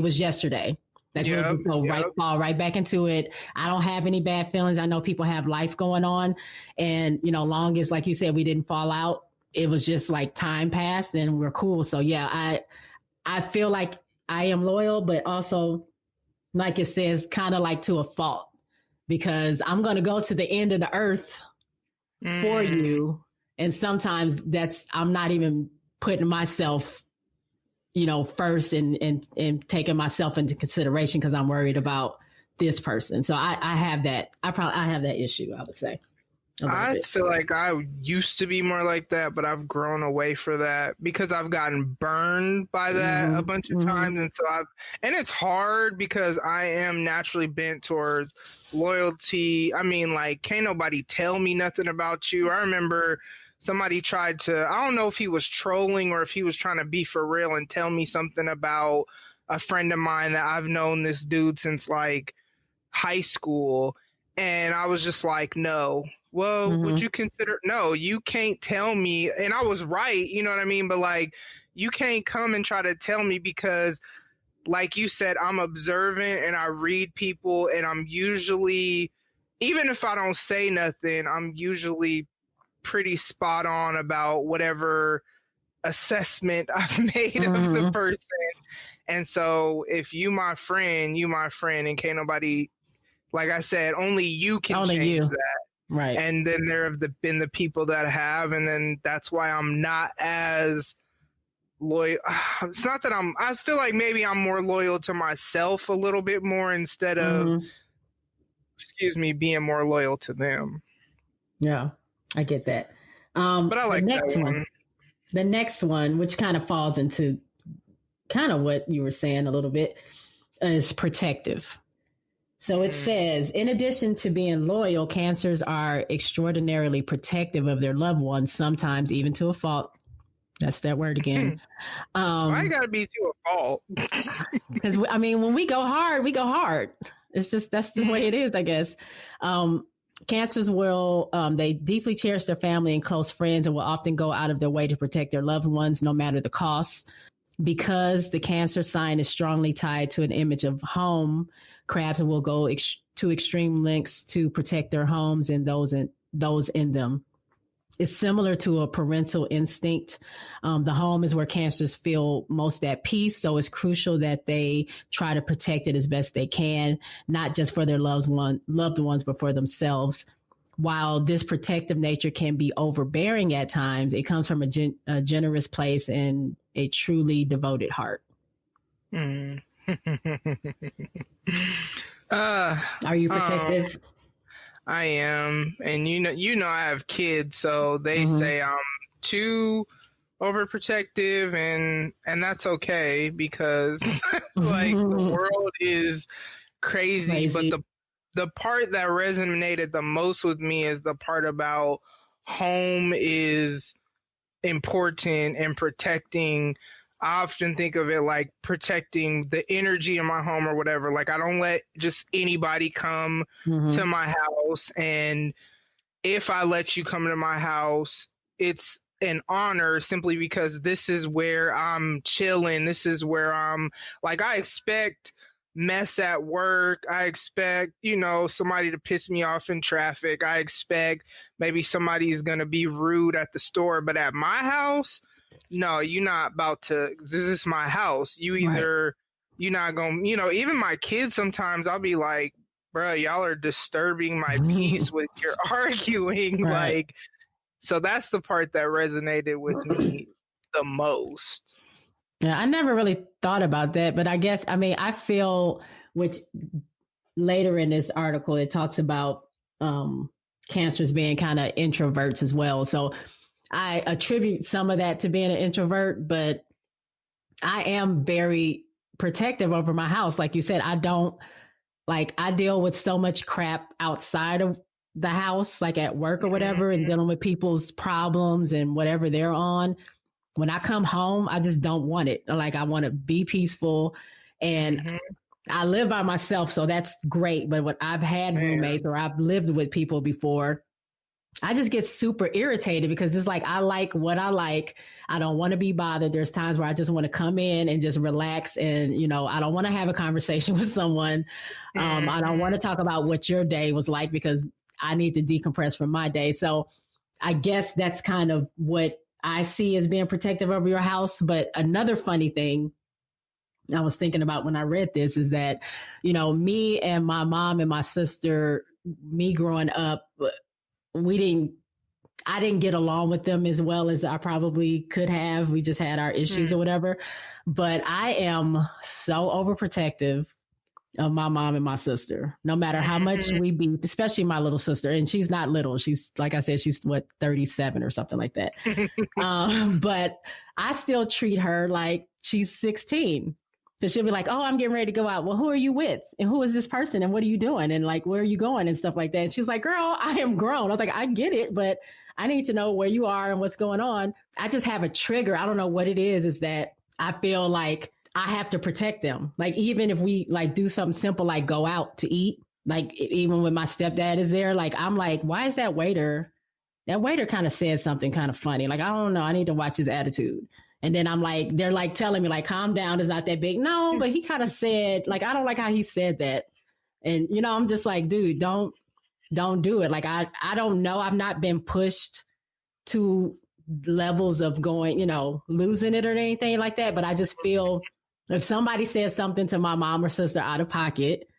was yesterday. Like we'll fall right back into it. I don't have any bad feelings. I know people have life going on. And, long as, like you said, we didn't fall out, it was just like time passed and we're cool. So yeah, I feel like I am loyal, but also, like it says, kind of like to a fault, because I'm going to go to the end of the earth for you. And sometimes I'm not even putting myself first and taking myself into consideration because I'm worried about this person. So I have that. I have that issue, I would say. I feel like I used to be more like that, but I've grown away from that because I've gotten burned by that a bunch of times. And so and it's hard because I am naturally bent towards loyalty. I mean, like, can't nobody tell me nothing about you. I remember somebody tried to, I don't know if he was trolling or if he was trying to be for real and tell me something about a friend of mine that I've known this dude since like high school. And I was just like, no. Well, would you consider, no, you can't tell me. And I was right, you know what I mean? But like, you can't come and try to tell me because, like you said, I'm observant and I read people and I'm usually, even if I don't say nothing, I'm usually pretty spot on about whatever assessment I've made of the person. And so if you my friend, and can't nobody, like I said, only you can change that. Right. And then there have been the people that have, and then that's why I'm not as loyal. It's not that I feel like maybe I'm more loyal to myself a little bit more instead of, being more loyal to them. Yeah, I get that. But I like that one. The next one, which kind of falls into kind of what you were saying a little bit, is protective. So it says, in addition to being loyal, Cancers are extraordinarily protective of their loved ones, sometimes even to a fault. That's that word again. Why gotta be to a fault? Because, I mean, when we go hard, we go hard. It's just, that's the way it is, I guess. Cancers will, they deeply cherish their family and close friends and will often go out of their way to protect their loved ones, no matter the cost. Because the Cancer sign is strongly tied to an image of home, Crabs will go to extreme lengths to protect their homes and those in them. It's similar to a parental instinct. The home is where Cancers feel most at peace, so it's crucial that they try to protect it as best they can, not just for their loved ones, but for themselves. While this protective nature can be overbearing at times, it comes from a generous place and a truly devoted heart. Are you protective? I am, and you know, I have kids, so they say I'm too overprotective, and that's okay because like the world is crazy. But the part that resonated the most with me is the part about home is important and protecting. I often think of it like protecting the energy in my home or whatever. Like, I don't let just anybody come to my house. And if I let you come to my house, it's an honor simply because this is where I'm chilling. This is where I'm like, I expect mess at work. I expect, somebody to piss me off in traffic. I expect maybe somebody's going to be rude at the store, but at my house, no, you're not about to. This is my house. You either, you're not going to, even my kids, sometimes I'll be like, bro, y'all are disturbing my peace with your arguing. Right. Like, so that's the part that resonated with me the most. Yeah, I never really thought about that, but I guess, I feel, which later in this article, it talks about Cancers being kind of introverts as well. So I attribute some of that to being an introvert, but I am very protective over my house. Like you said, I deal with so much crap outside of the house, like at work or whatever, and dealing with people's problems and whatever they're on. When I come home, I just don't want it. Like, I want to be peaceful, and I live by myself, so that's great. But when I've had roommates or I've lived with people before, I just get super irritated because it's like, I like what I like. I don't want to be bothered. There's times where I just want to come in and just relax. And, I don't want to have a conversation with someone. I don't want to talk about what your day was like because I need to decompress from my day. So I guess that's kind of what I see as being protective over your house. But another funny thing I was thinking about when I read this is that, me and my mom and my sister, me growing up, I didn't get along with them as well as I probably could have. We just had our issues or whatever. But I am so overprotective of my mom and my sister, no matter how much we beat, especially my little sister. And she's not little. She's, like I said, she's 37 or something like that. But I still treat her like she's 16. Because she'll be like, oh, I'm getting ready to go out. Well, who are you with? And who is this person? And what are you doing? And like, where are you going? And stuff like that. And she's like, girl, I am grown. I was like, I get it, but I need to know where you are and what's going on. I just have a trigger. I don't know what it is that I feel like I have to protect them. Like, even if we like do something simple, like go out to eat, like even when my stepdad is there, like, I'm like, why is that waiter kind of said something kind of funny. Like, I don't know. I need to watch his attitude. And then I'm like, they're like telling me like, calm down. It's not that big. No, but he kind of said, like, I don't like how he said that. And, I'm just like, dude, don't do it. Like, I don't know. I've not been pushed to levels of going, losing it or anything like that. But I just feel if somebody says something to my mom or sister out of pocket,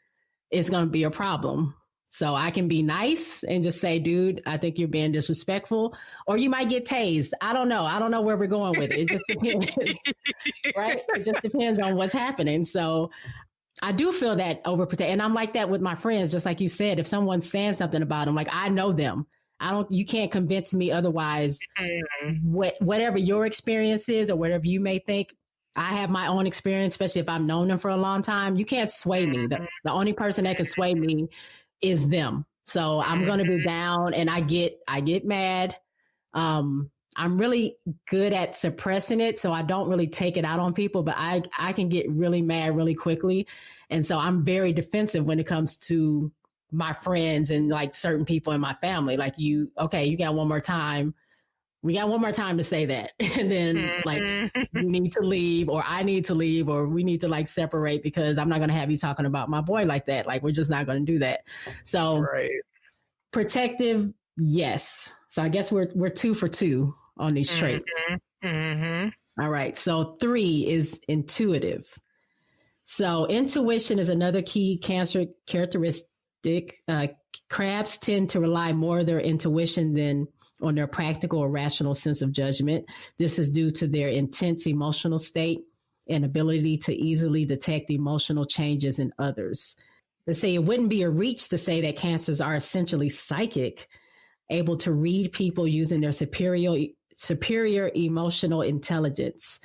it's going to be a problem. So I can be nice and just say, dude, I think you're being disrespectful, or you might get tased. I don't know. I don't know where we're going with it. It just depends, right? It just depends on what's happening. So I do feel that overprotect. And I'm like that with my friends, just like you said, if someone's saying something about them, like, I know them. You can't convince me otherwise. Whatever your experience is or whatever you may think, I have my own experience, especially if I've known them for a long time. You can't sway me. The only person that can sway me is them. So I'm going to be down and I get mad. I'm really good at suppressing it. So I don't really take it out on people, but I can get really mad really quickly. And so I'm very defensive when it comes to my friends and like certain people in my family. Like, you got one more time. We got one more time to say that. And then like, you need to leave, or I need to leave, or we need to like separate, because I'm not going to have you talking about my boy like that. Like, we're just not going to do that. So protective. Yes. So I guess we're 2 for 2 on these traits. All right. So 3 is intuitive. So intuition is another key Cancer characteristic. Crabs tend to rely more on their intuition than on their practical or rational sense of judgment. This is due to their intense emotional state and ability to easily detect emotional changes in others. They say it wouldn't be a reach to say that Cancers are essentially psychic, able to read people using their superior emotional intelligence.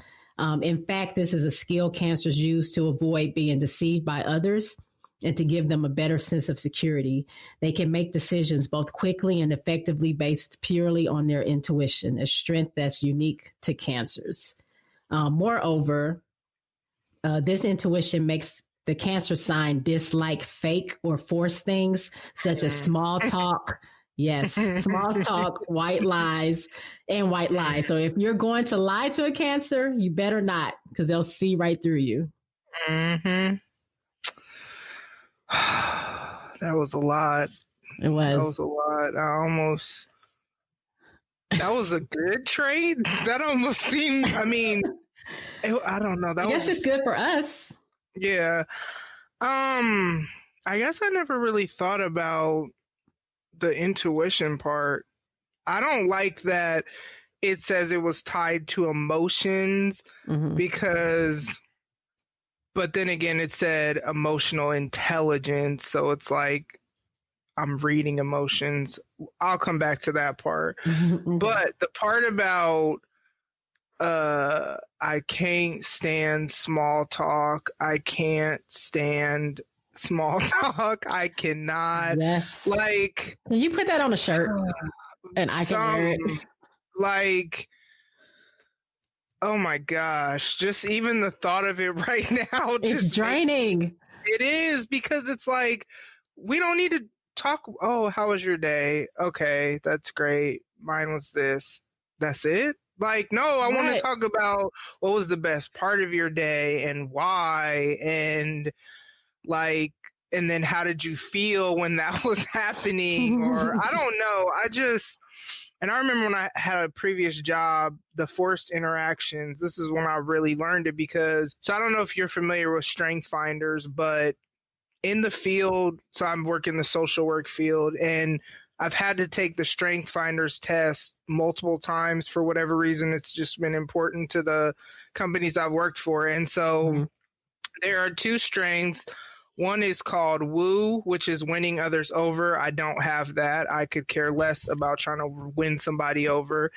In fact, this is a skill Cancers use to avoid being deceived by others and to give them a better sense of security. They can make decisions both quickly and effectively based purely on their intuition, a strength that's unique to Cancers. Moreover, this intuition makes the Cancer sign dislike fake or forced things, such as small talk. Yes, small talk, white lies, and white lies. So if you're going to lie to a Cancer, you better not, because they'll see right through you. That was a lot. It was. That was a lot. That was a good trait. That almost seemed, I don't know. I guess it's good for us. Yeah. I guess I never really thought about the intuition part. I don't like that it says it was tied to emotions because... But then again, it said emotional intelligence. So it's like, I'm reading emotions. I'll come back to that part. But the part about I can't stand small talk. I can't stand small talk. I cannot. Yes. Like, can you put that on a shirt and I can wear it? Like, oh my gosh, just even the thought of it right now. It's draining. It is, because it's like, we don't need to talk. Oh, how was your day? Okay, that's great. Mine was this. That's it? Like, no, I want to talk about what was the best part of your day and why, and like, and then how did you feel when that was happening? Or I don't know. And I remember when I had a previous job, the forced interactions, this is when I really learned it, because, so I don't know if you're familiar with strength finders, but in the field, so I'm working the social work field, and I've had to take the strength finders test multiple times for whatever reason. It's just been important to the companies I've worked for. And so there are two strengths. One is called woo, which is winning others over. I don't have that. I could care less about trying to win somebody over.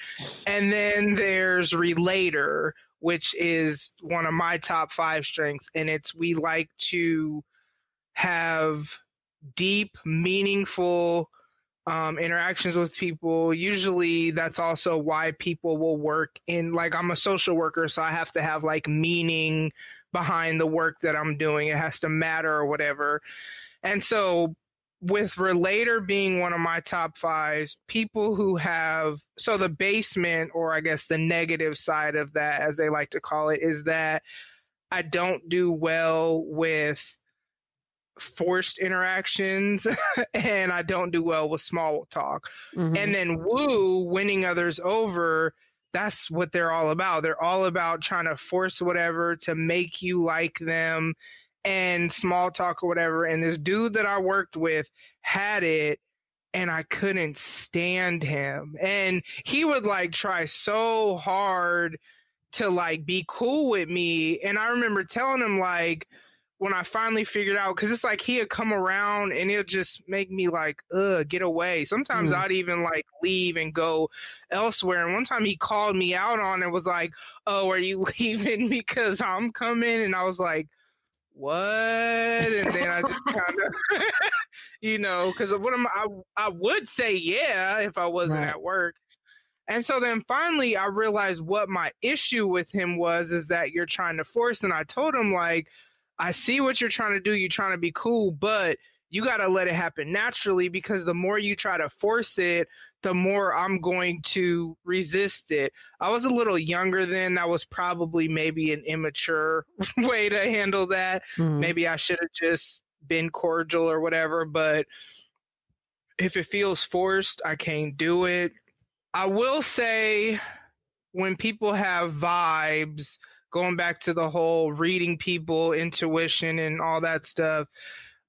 And then there's relator, which is one of my top 5 strengths. And it's, we like to have deep, meaningful interactions with people. Usually that's also why people will work in, like, I'm a social worker, so I have to have like meaning behind the work that I'm doing. It has to matter or whatever. And so with relator being one of my top 5s, people who have, so the basement, or I guess the negative side of that, as they like to call it, is that I don't do well with forced interactions and I don't do well with small talk. And then woo, winning others over, that's what they're all about. They're all about trying to force whatever to make you like them, and small talk or whatever. And this dude that I worked with had it, and I couldn't stand him. And he would like try so hard to like be cool with me. And I remember telling him, like, when I finally figured out, because it's like he had come around and it'll just make me like, get away. Sometimes I'd even like leave and go elsewhere. And one time he called me out on it, was like, oh, are you leaving because I'm coming? And I was like, what? And then I just kind of, you know, because I would say yeah if I wasn't at work. And so then finally I realized what my issue with him was, is that you're trying to force. And I told him, like, I see what you're trying to do. You're trying to be cool, but you got to let it happen naturally, because the more you try to force it, the more I'm going to resist it. I was a little younger then. That was probably maybe an immature way to handle that. Maybe I should have just been cordial or whatever, but if it feels forced, I can't do it. I will say, when people have vibes, going back to the whole reading people, intuition and all that stuff,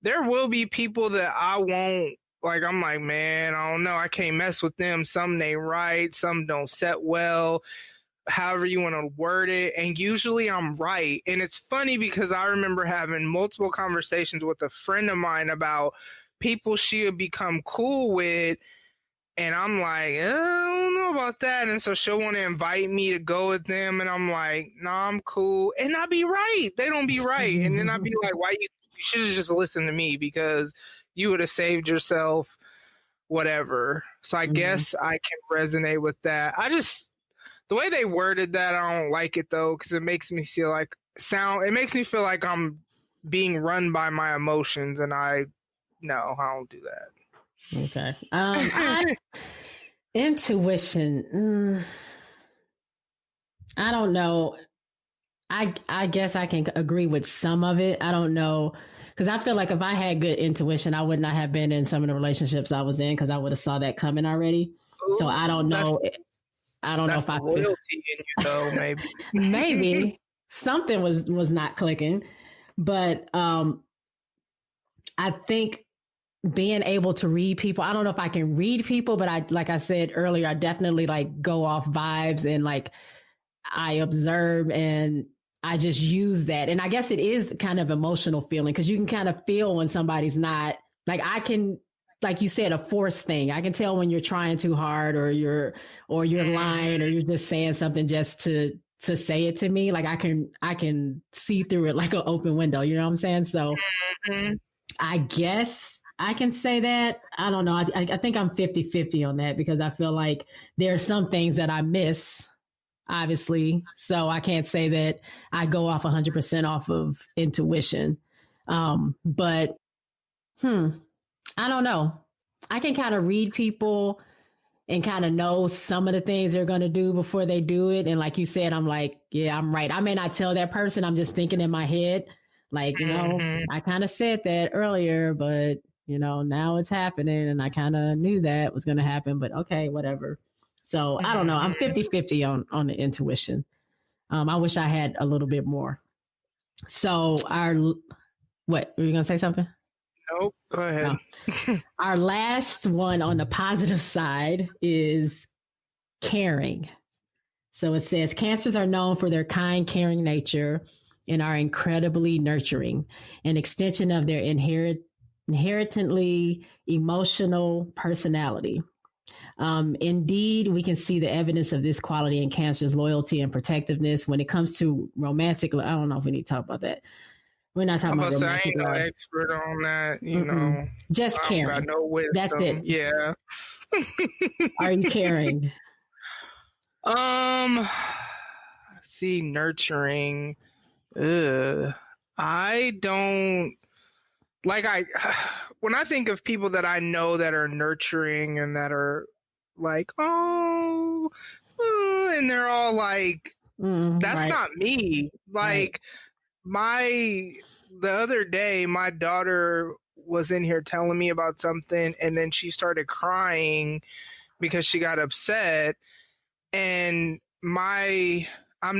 there will be people that I won't, like, I'm like, man, I don't know, I can't mess with them. Some they right, some don't set well, however you want to word it. And usually I'm right. And it's funny because I remember having multiple conversations with a friend of mine about people she had become cool with, and I'm like, I don't know about that. And so she'll want to invite me to go with them. And I'm like, nah, I'm cool. And I'll be right. They don't be right. And then I'll be like, why you should have just listened to me, because you would have saved yourself, whatever. So I guess I can resonate with that. The way they worded that, I don't like it though, because it makes me feel like it makes me feel like I'm being run by my emotions. And I don't do that. Okay. Intuition. I don't know. I guess I can agree with some of it. I don't know, because I feel like if I had good intuition, I would not have been in some of the relationships I was in, because I would have saw that coming already. Ooh, so I don't know. I don't know if I loyalty in you though. Maybe maybe something was not clicking, but I think being able to read people, I don't know if I can read people, but like I said earlier, I definitely like go off vibes, and like I observe and I just use that. And I guess it is kind of emotional feeling, because you can kind of feel when somebody's not, like, I can, like you said, a forced thing. I can tell when you're trying too hard, or you're lying, or you're just saying something just to to say it to me. Like I can see through it like an open window. You know what I'm saying? So I guess I can say that. I don't know. I think I'm 50-50 on that because I feel like there are some things that I miss, obviously. So I can't say that I go off 100% off of intuition. But I don't know. I can kind of read people and kind of know some of the things they're going to do before they do it. And like you said, I'm like, yeah, I'm right. I may not tell that person. I'm just thinking in my head, like, you know, I kind of said that earlier, but, you know, now it's happening. And I kind of knew that was going to happen, but okay, whatever. So I don't know. I'm 50-50 on the intuition. I wish I had a little bit more. So what, were you going to say something? Nope. Go ahead. No. Our last one on the positive side is caring. So it says cancers are known for their kind, caring nature and are incredibly nurturing, an extension of their inherently emotional personality. Indeed, we can see the evidence of this quality in Cancer's loyalty and protectiveness. When it comes to romantic, I don't know if we need to talk about that. We're not talking about romantic. I ain't no expert on that, you know. Just caring. I don't got no wisdom. That's it. Yeah. Are you caring? See, nurturing. I don't like when I think of people that I know that are nurturing and that are like, and they're all like, that's not me. Like the other day, my daughter was in here telling me about something, and then she started crying because she got upset. And I'm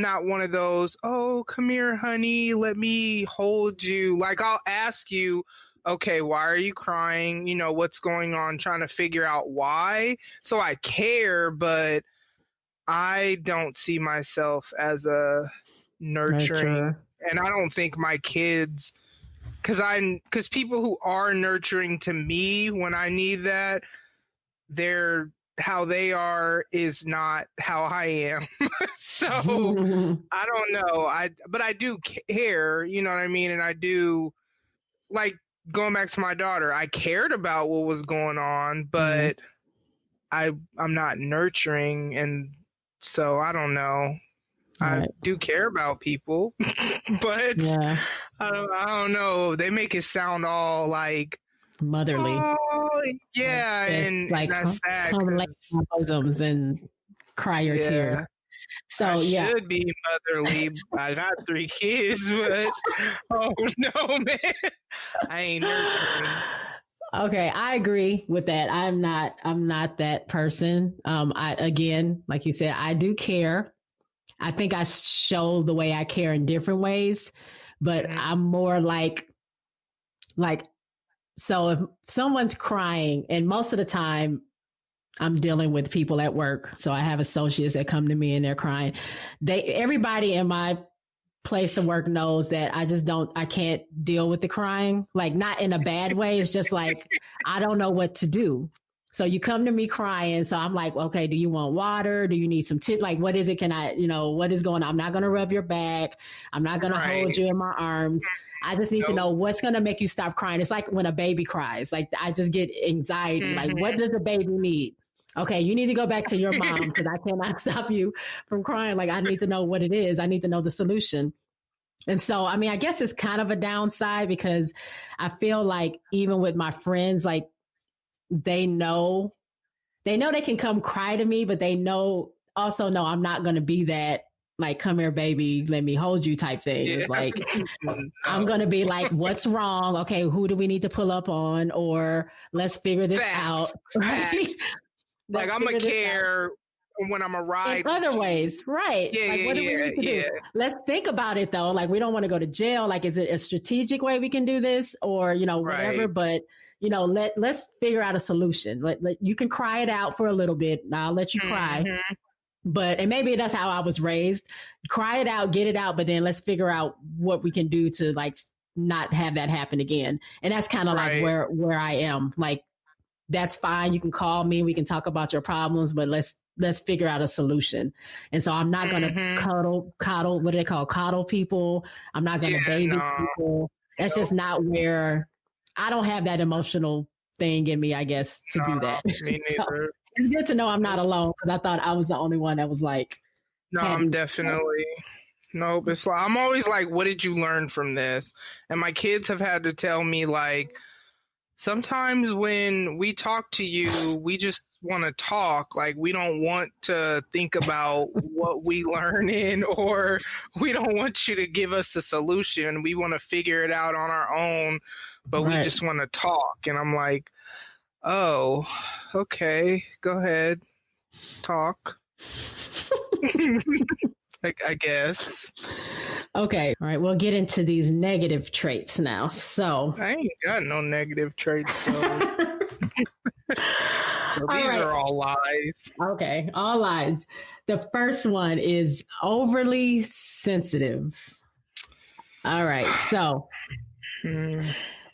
not one of those, oh, come here, honey, let me hold you. Like, I'll ask you, okay, why are you crying? You know, what's going on? Trying to figure out why. So I care, but I don't see myself as a nurturing. And I don't think my kids, because people who are nurturing to me when I need that, how they are is not how I am. So I don't know. But I do care, you know what I mean? And I do, like, going back to my daughter, I cared about what was going on, but I'm not nurturing. And so I don't know. I do care about people, but I don't know. They make it sound all like motherly. Oh, yeah, and like that's sad. Come lay in my bosoms and cry your tears. So I should be motherly. I got 3 kids, but oh no, man, I ain't nurturing. Okay, I agree with that. I'm not that person. I, again, like you said, I do care. I think I show the way I care in different ways, but I'm more like, so if someone's crying, and most of the time I'm dealing with people at work. So I have associates that come to me and they're crying. Everybody in my place of work knows that I can't deal with the crying, like not in a bad way. It's just like, I don't know what to do. So you come to me crying. So I'm like, okay, do you want water? Do you need some like, what is it? Can I, what is going on? I'm not going to rub your back. I'm not going to hold you in my arms. I just need to know what's going to make you stop crying. It's like when a baby cries, like I just get anxiety. Like, what does the baby need? Okay, you need to go back to your mom because I cannot stop you from crying. Like, I need to know what it is. I need to know the solution. And so, I mean, I guess it's kind of a downside because I feel like even with my friends, like they know they can come cry to me, but they also know I'm not going to be that, like, come here, baby, let me hold you type thing. It's like, I'm going to be like, what's wrong? Okay, who do we need to pull up on? Or let's figure this out. Right? Like, I'm going to care when I'm a ride. In other ways, right. Yeah, like, what do we need to do? Let's think about it, though. Like, we don't want to go to jail. Like, is it a strategic way we can do this? Or, whatever. But, let's figure out a solution. You can cry it out for a little bit. I'll let you cry. And maybe that's how I was raised. Cry it out, get it out, but then let's figure out what we can do to, like, not have that happen again. And that's kind of like where I am. Like, that's fine. You can call me. We can talk about your problems, but let's let's figure out a solution. And so I'm not going to coddle, what do they call coddle people? I'm not going to baby people. That's just not where I don't have that emotional thing in me, I guess, to do that. Me neither. So it's good to know I'm not alone, because I thought I was the only one that was like, no, I'm definitely. Nope. It's like, I'm always like, what did you learn from this? And my kids have had to tell me, like, sometimes when we talk to you, we just want to talk. Like, we don't want to think about what we learn in, or we don't want you to give us the solution. We want to figure it out on our own, but we just want to talk. And I'm like, oh, okay, go ahead, talk. I guess. Okay. All right. We'll get into these negative traits now. So I ain't got no negative traits. So, these are all lies. Okay. All lies. The first one is overly sensitive. All right. So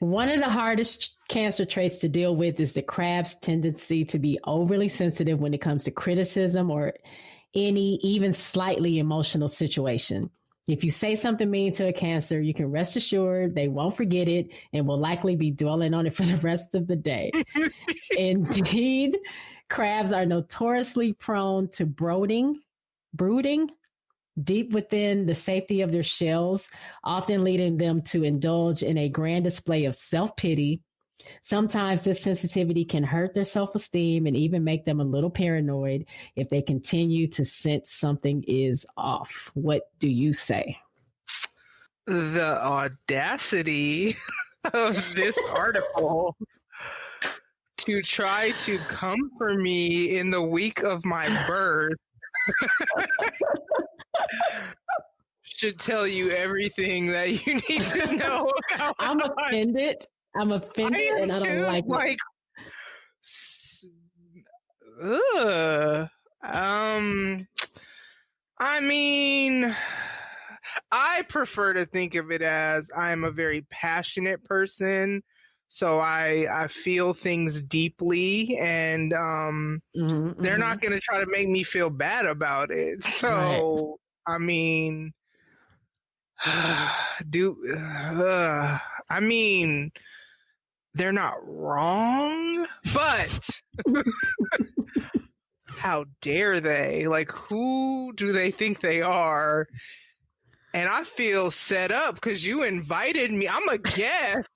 one of the hardest cancer traits to deal with is the crab's tendency to be overly sensitive when it comes to criticism or any even slightly emotional situation. If you say something mean to a Cancer, you can rest assured they won't forget it and will likely be dwelling on it for the rest of the day. Indeed, crabs are notoriously prone to brooding deep within the safety of their shells, often leading them to indulge in a grand display of self-pity. Sometimes this sensitivity can hurt their self-esteem and even make them a little paranoid if they continue to sense something is off. What do you say? The audacity of this article to try to come for me in the week of my birth should tell you everything that you need to know about. I'm offended, and I don't like it. I mean, I prefer to think of it as I'm a very passionate person, so I feel things deeply, and they're not going to try to make me feel bad about it. So, I mean, they're not wrong, but how dare they? Like, who do they think they are? And I feel set up because you invited me. I'm a guest.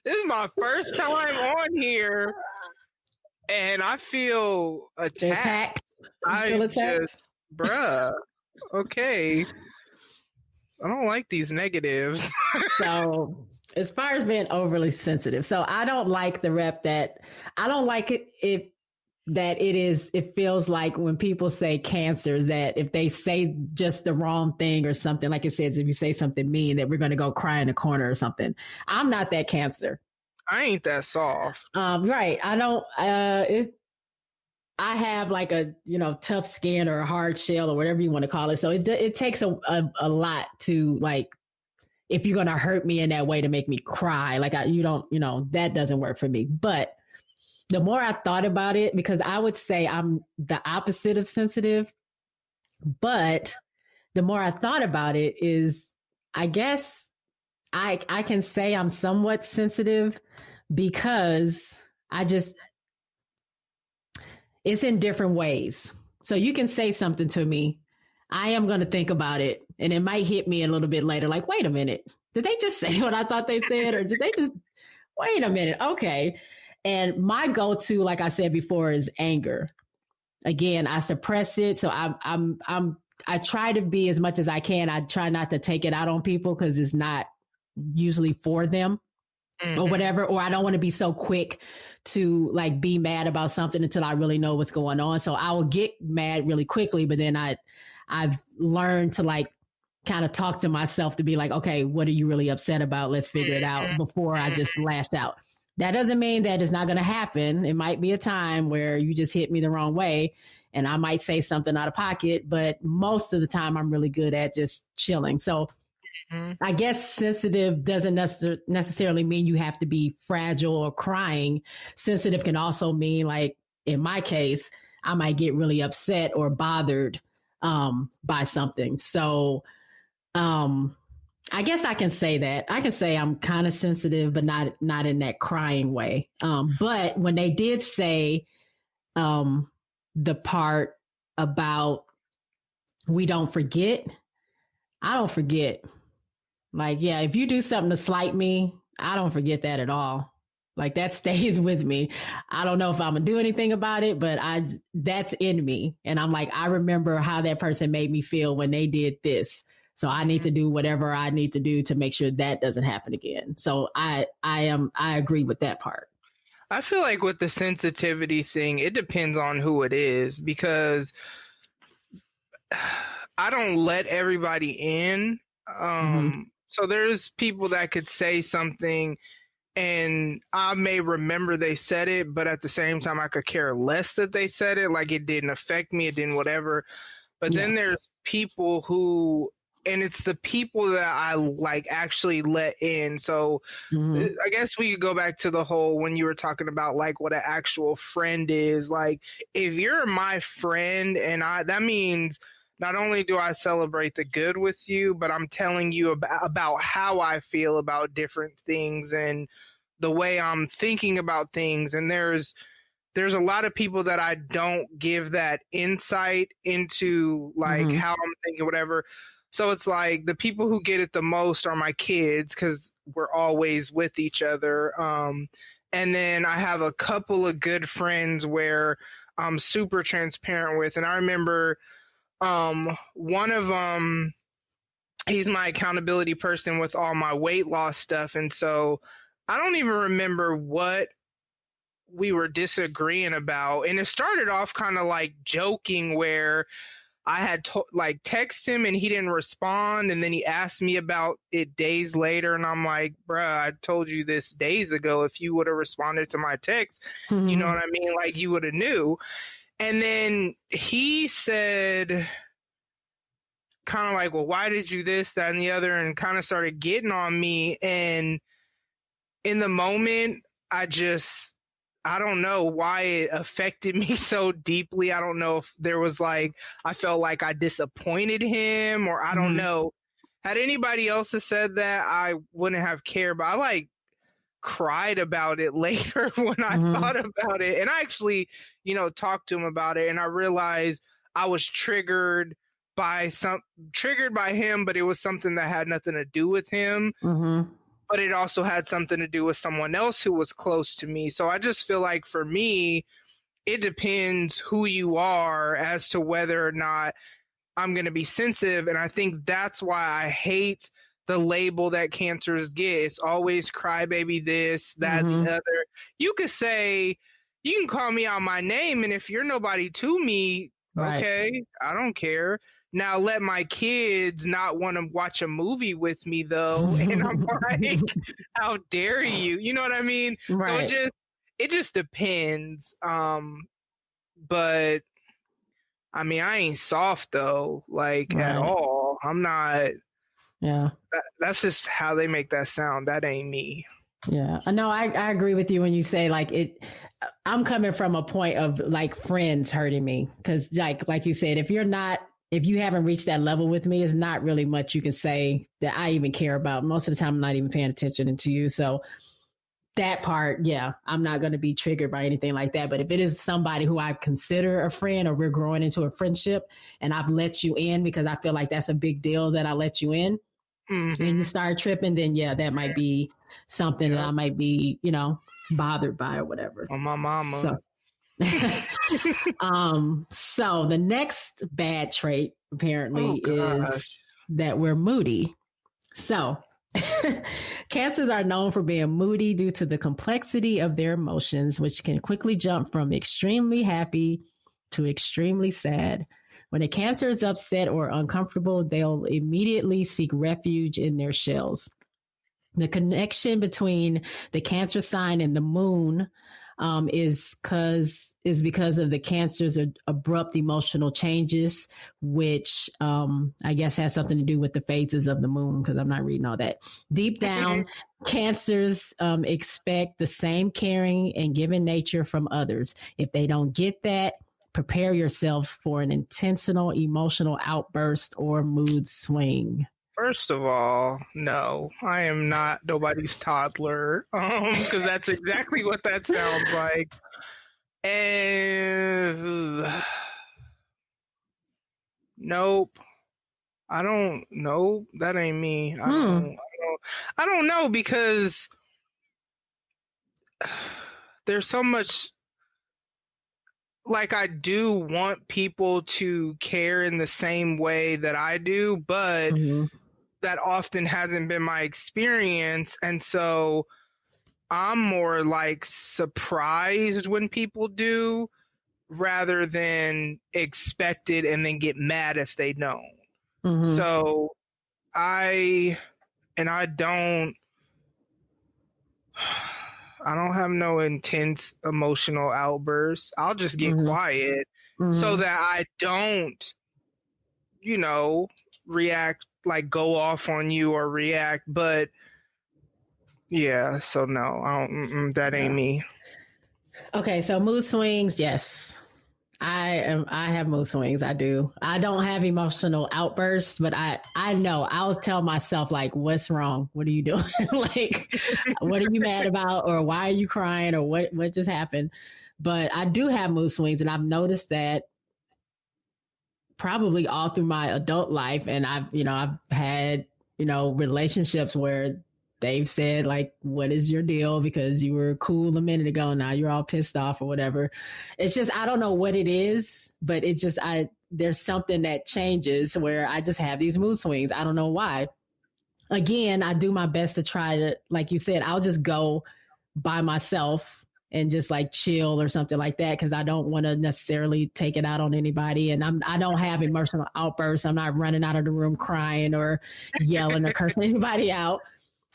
This is my first time on here, and I feel attacked. Bruh. Okay. I don't like these negatives. So, as far as being overly sensitive, so I don't like the rep that I don't like it it feels like when people say Cancers, that if they say just the wrong thing or something, like it says, if you say something mean, that we're going to go cry in a corner or something. I'm not that Cancer. I ain't that soft. Right. I don't, I have like a, tough skin or a hard shell or whatever you want to call it. So it takes a lot to, like, if you're going to hurt me in that way to make me cry, like that doesn't work for me. But the more I thought about it, because I would say I'm the opposite of sensitive, but the more I thought about it is, I guess I can say I'm somewhat sensitive because it's in different ways. So you can say something to me, I am going to think about it, and it might hit me a little bit later, like, wait a minute, did they just say what I thought they said? Or did they just, wait a minute, okay. And my go-to, like I said before, is anger. Again, I suppress it. So I try to be, as much as I can, I try not to take it out on people because it's not usually for them or whatever. Or I don't want to be so quick to, like, be mad about something until I really know what's going on. So I will get mad really quickly, but then I've learned to, like, kind of talk to myself to be like, okay, what are you really upset about? Let's figure it out before I just lash out. That doesn't mean that it's not going to happen. It might be a time where you just hit me the wrong way and I might say something out of pocket, but most of the time I'm really good at just chilling. So I guess sensitive doesn't necessarily mean you have to be fragile or crying. Sensitive can also mean, like in my case, I might get really upset or bothered by something. So I guess I can say that. I can say I'm kind of sensitive, but not in that crying way. But when they did say the part about we don't forget, I don't forget. Like, yeah, if you do something to slight me, I don't forget that at all. Like that stays with me. I don't know if I'm gonna do anything about it, but that's in me. And I'm like, I remember how that person made me feel when they did this. So I need to do whatever I need to do to make sure that doesn't happen again. So I agree with that part. I feel like with the sensitivity thing, it depends on who it is, because I don't let everybody in. So there's people that could say something and I may remember they said it, but at the same time, I could care less that they said it. Like it didn't affect me. It didn't whatever. But then there's people who, and it's the people that I like actually let in. So I guess we could go back to the whole, when you were talking about like what an actual friend is. Like if you're my friend and that means not only do I celebrate the good with you, but I'm telling you about how I feel about different things and the way I'm thinking about things. And there's a lot of people that I don't give that insight into, like how I'm thinking, whatever. So it's like the people who get it the most are my kids, because we're always with each other. And then I have a couple of good friends where I'm super transparent with. And I remember one of them, he's my accountability person with all my weight loss stuff. And so I don't even remember what we were disagreeing about. And it started off kind of like joking, where I had text him and he didn't respond. And then he asked me about it days later. And I'm like, bruh, I told you this days ago. If you would have responded to my text, you know what I mean? Like you would have knew. And then he said kind of like, well, why did you this, that, and the other, and kind of started getting on me. And in the moment, I don't know why it affected me so deeply. I don't know if there was like, I felt like I disappointed him, or I don't know. Had anybody else have said that, I wouldn't have cared, but I like cried about it later when I thought about it. And I actually, talked to him about it, and I realized I was triggered by him, but it was something that had nothing to do with him. But it also had something to do with someone else who was close to me. So I just feel like for me, it depends who you are as to whether or not I'm going to be sensitive. And I think that's why I hate the label that cancers get. It's always crybaby this, that, the other. You could say, you can call me out my name, and if you're nobody to me, okay, I don't care. Now let my kids not want to watch a movie with me though, and I'm like, how dare you? You know what I mean? Right. So it just depends. But I mean, I ain't soft though, like at all. I'm not. Yeah. That's just how they make that sound. That ain't me. Yeah. No, I agree with you when you say like it. I'm coming from a point of like friends hurting me, because like you said, if you haven't reached that level with me, it's not really much you can say that I even care about. Most of the time, I'm not even paying attention to you. So that part, yeah, I'm not going to be triggered by anything like that. But if it is somebody who I consider a friend, or we're growing into a friendship and I've let you in because I feel like that's a big deal that I let you in, and you start tripping, then yeah, that might be something that I might be, bothered by or whatever. On my mama. So the next bad trait apparently is that we're moody. So cancers are known for being moody due to the complexity of their emotions, which can quickly jump from extremely happy to extremely sad. When a cancer is upset or uncomfortable, they'll immediately seek refuge in their shells. The connection between the Cancer sign and the moon is because of the Cancer's abrupt emotional changes, which I guess has something to do with the phases of the moon, because I'm not reading all that. Deep down, Cancers expect the same caring and giving nature from others. If they don't get that, prepare yourselves for an intentional emotional outburst or mood swing. First of all, no, I am not nobody's toddler, because that's exactly what that sounds like. And nope, I don't know. That ain't me. I don't know, because there's so much. Like, I do want people to care in the same way that I do, but that often hasn't been my experience. And so I'm more like surprised when people do rather than expected and then get mad if they don't. So I don't have no intense emotional outbursts. I'll just get quiet so that I don't, react, like go off on you or react. But yeah, so no, I don't, that ain't me. Okay, so mood swings, yes. I have mood swings. I do. I don't have emotional outbursts, but I know I'll tell myself, like, what's wrong? What are you doing? Like, what are you mad about? Or why are you crying? Or what just happened? But I do have mood swings, and I've noticed that probably all through my adult life. And I've had, relationships where they've said, like, what is your deal? Because you were cool a minute ago. Now you're all pissed off or whatever. It's just, I don't know what it is, but it just, there's something that changes where I just have these mood swings. I don't know why. Again, I do my best to try to, like you said, I'll just go by myself and just like chill or something like that, because I don't want to necessarily take it out on anybody. And I don't have emotional outbursts. I'm not running out of the room crying or yelling or cursing anybody out.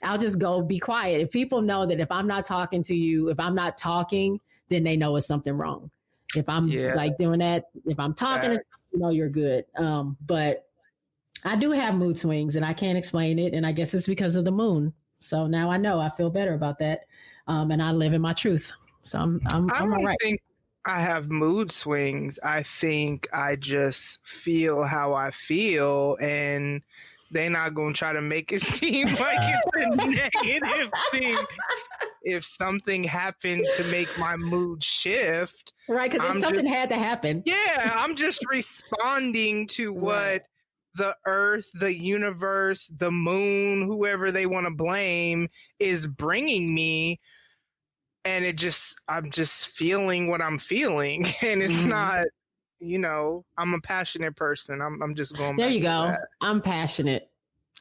I'll just go be quiet. If people know that if I'm not talking to you, if I'm not talking, then they know it's something wrong. If I'm like doing that, if I'm talking, you're good. But I do have mood swings and I can't explain it. And I guess it's because of the moon. So now I know. I feel better about that. And I live in my truth. So I'm all right. Think I have mood swings. I think I just feel how I feel, and they're not going to try to make it seem like it's a negative thing. If something happened to make my mood shift. Right, because something had to happen. Yeah, I'm just responding to what the earth, the universe, the moon, whoever they want to blame is bringing me. And I'm just feeling what I'm feeling. And it's not, I'm a passionate person. I'm just going there back you to go. that. I'm passionate.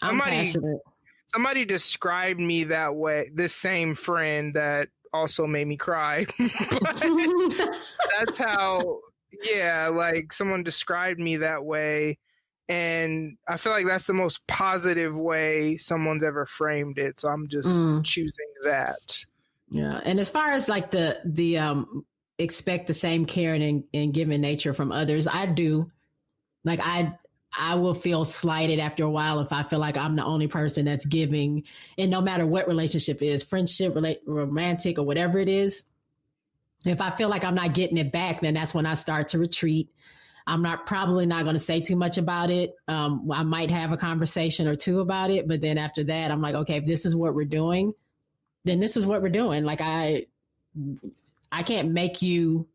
Somebody described me that way. This same friend that also made me cry. That's how, like someone described me that way. And I feel like that's the most positive way someone's ever framed it. So I'm just choosing that. Yeah. And as far as like the expect the same caring and giving nature from others, I do. Like I will feel slighted after a while if I feel like I'm the only person that's giving. And no matter what relationship is, friendship, romantic, or whatever it is, if I feel like I'm not getting it back, then that's when I start to retreat. I'm probably not going to say too much about it. I might have a conversation or two about it, but then after that, I'm like, okay, if this is what we're doing, then this is what we're doing. Like I can't make you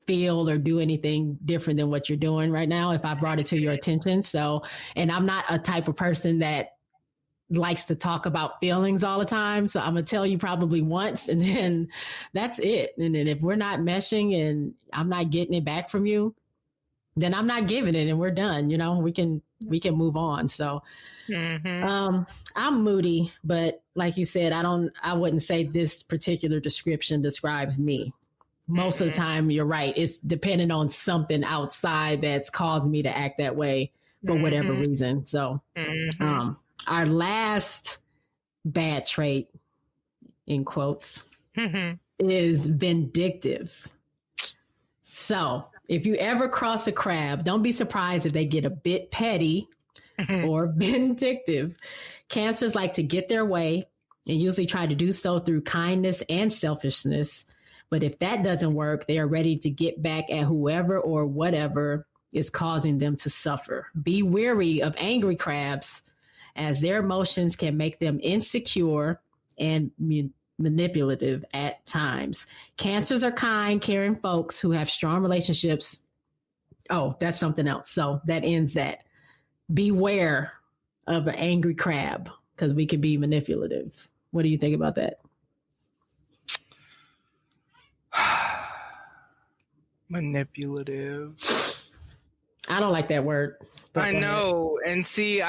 feel or do anything different than what you're doing right now if I brought it to your attention. So, and I'm not a type of person that likes to talk about feelings all the time. So I'm going to tell you probably once and then that's it. And then if we're not meshing and I'm not getting it back from you, then I'm not giving it and we're done. We can move on. So I'm moody, but like you said, I wouldn't say this particular description describes me. Most of the time, you're right. It's dependent on something outside that's caused me to act that way for whatever reason. So our last bad trait, in quotes, is vindictive. So if you ever cross a crab, don't be surprised if they get a bit petty or vindictive. Cancers like to get their way and usually try to do so through kindness and selfishness. But if that doesn't work, they are ready to get back at whoever or whatever is causing them to suffer. Be wary of angry crabs, as their emotions can make them insecure and manipulative at times. Cancers are kind, caring folks who have strong relationships. Oh, that's something else. So that ends that. Beware of an angry crab, because we can be manipulative. What do you think about that? Manipulative. I don't like that word. I know. And see,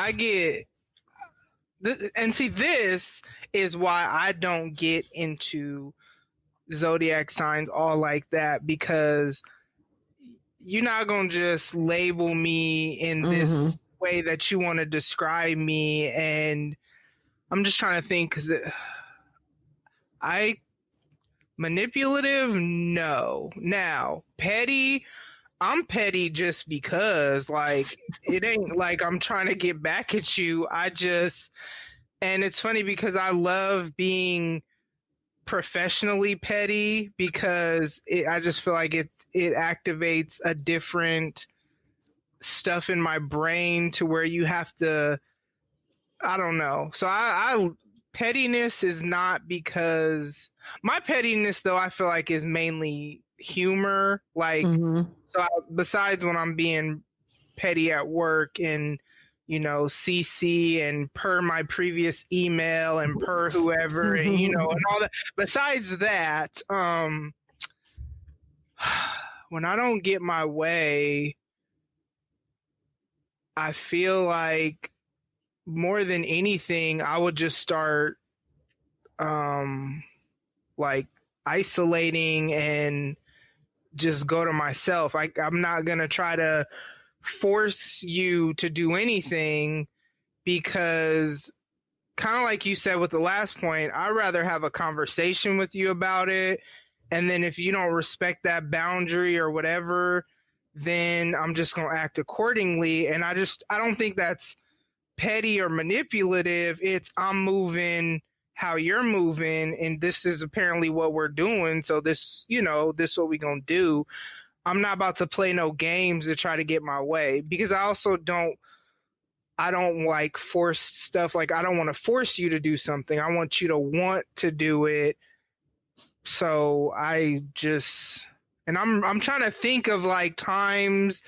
this is why I don't get into zodiac signs all like that, because you're not going to just label me in this way that you want to describe me. And I'm just trying to think, because manipulative, no. Now, petty, I'm petty just because, like, it ain't like I'm trying to get back at you. And it's funny because I love being professionally petty, because I just feel like it activates a different stuff in my brain to where you have to, I don't know. So I pettiness is not because my pettiness, though, I feel like is mainly humor. Like, besides when I'm being petty at work and, CC and per my previous email and per whoever, and, and all that. Besides that, when I don't get my way, I feel like more than anything, I would just start, like, isolating and just go to myself. I'm not going to try to force you to do anything, because kind of like you said with the last point, I'd rather have a conversation with you about it. And then if you don't respect that boundary or whatever, then I'm just going to act accordingly. And I don't think that's petty or manipulative. It's I'm moving how you're moving, and this is apparently what we're doing. So this is what we're going to do. I'm not about to play no games to try to get my way, because I also don't like forced stuff. Like, I don't want to force you to do something. I want you to want to do it. So I'm trying to think of like times,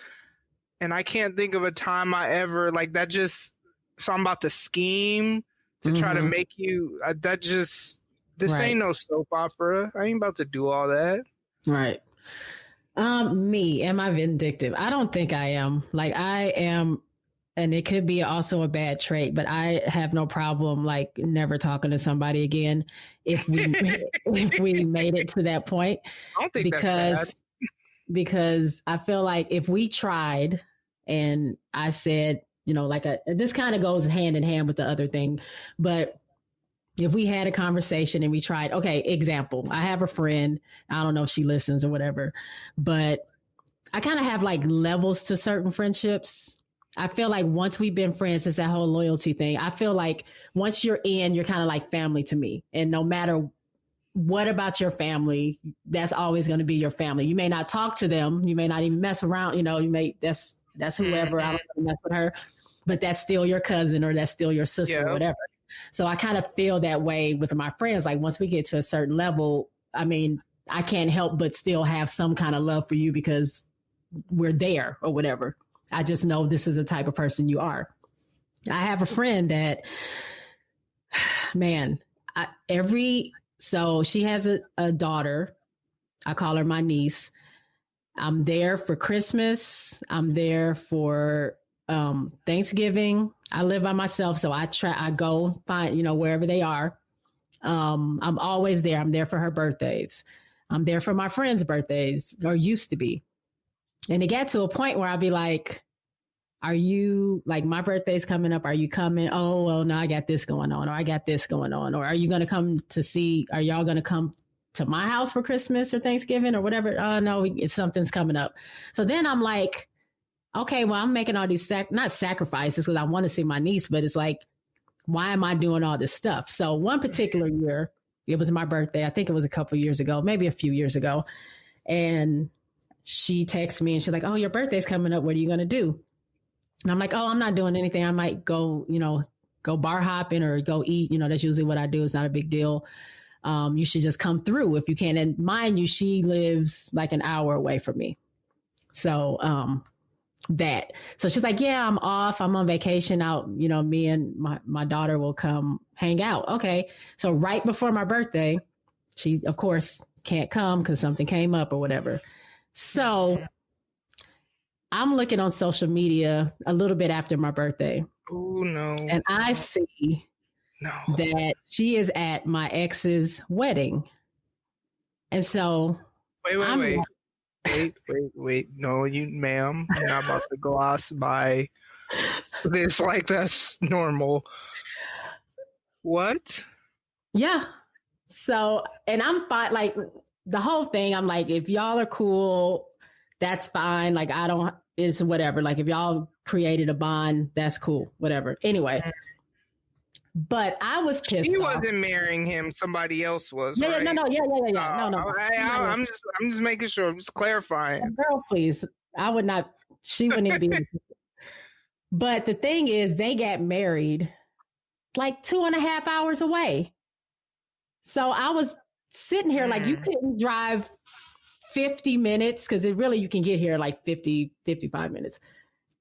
and I can't think of a time I ever like that. So I'm about to scheme to try to make you, this ain't no soap opera. I ain't about to do all that. Right. Am I vindictive? I don't think I am. Like, I am, and it could be also a bad trait, but I have no problem like never talking to somebody again if we made it to that point. I don't think that's bad. Because I feel like if we tried and I said, this kind of goes hand in hand with the other thing, but if we had a conversation and we tried, okay, example, I have a friend, I don't know if she listens or whatever, but I kind of have like levels to certain friendships. I feel like once we've been friends, it's that whole loyalty thing. I feel like once you're in, you're kind of like family to me. And no matter what about your family, that's always going to be your family. You may not talk to them. You may not even mess around. That's whoever, I don't mess with her, but that's still your cousin or that's still your sister or whatever. So I kind of feel that way with my friends. Like once we get to a certain level, I mean, I can't help but still have some kind of love for you because we're there or whatever. I just know this is the type of person you are. I have a friend that, man, so she has a daughter. I call her my niece. I'm there for Christmas. I'm there for Thanksgiving. I live by myself, so I go find, wherever they are. I'm always there. I'm there for her birthdays. I'm there for my friends' birthdays, or used to be. And it got to a point where I'd be like, are you, like, my birthday's coming up. Are you coming? Oh, well, no, I got this going on, or I got this going on. Or are you going to come to see, are y'all going to come to my house for Christmas or Thanksgiving or whatever. Oh, no, something's coming up. So then I'm like, okay, well, I'm making all these not sacrifices because I want to see my niece, but it's like, why am I doing all this stuff? So one particular year, it was my birthday. I think it was a couple of years ago, maybe a few years ago. And she texted me and she's like, oh, your birthday's coming up. What are you going to do? And I'm like, oh, I'm not doing anything. I might go, go bar hopping or go eat. That's usually what I do. It's not a big deal. You should just come through if you can. And mind you, she lives like an hour away from me. So so she's like, yeah, I'm off. I'm on vacation out. Me and my daughter will come hang out. Okay. So right before my birthday, she, of course, can't come because something came up or whatever. So I'm looking on social media a little bit after my birthday. Oh, no. And I see that she is at my ex's wedding. And so Wait. No, ma'am, you're not about to gloss by this like that's normal. What? Yeah. So, and I'm fine. Like the whole thing, I'm like, if y'all are cool, that's fine. Like it's whatever. Like if y'all created a bond, that's cool. Whatever. Anyway. But I was pissed. She wasn't marrying him. Somebody else was. Yeah, right? no. I'm just making sure. I'm just clarifying. Girl, please. I would not. She wouldn't even be. But the thing is, they got married like 2.5 hours away. So I was sitting here like you couldn't drive 50 minutes because you can get here like 50, 55 minutes.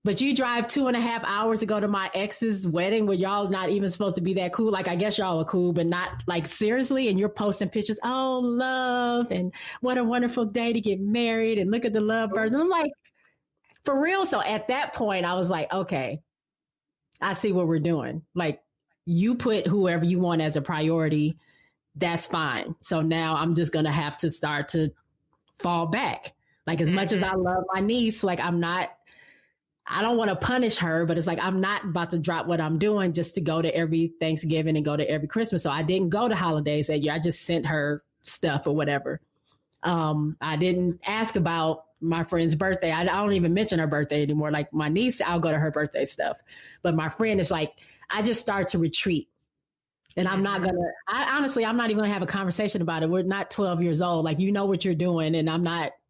But you drive 2.5 hours to go to my ex's wedding where y'all not even supposed to be that cool. Like, I guess y'all are cool, but not like seriously. And you're posting pictures. Oh, love. And what a wonderful day to get married. And look at the lovebirds. And I'm like, for real. So at that point, I was like, okay, I see what we're doing. Like you put whoever you want as a priority. That's fine. So now I'm just going to have to start to fall back. Like as much as I love my niece, like I don't want to punish her, but it's like, I'm not about to drop what I'm doing just to go to every Thanksgiving and go to every Christmas. So I didn't go to holidays that year. I just sent her stuff or whatever. I didn't ask about my friend's birthday. I don't even mention her birthday anymore. Like my niece, I'll go to her birthday stuff. But my friend is like, I just start to retreat. And I'm not honestly, I'm not even going to have a conversation about it. We're not 12 years old. Like, you know what you're doing. And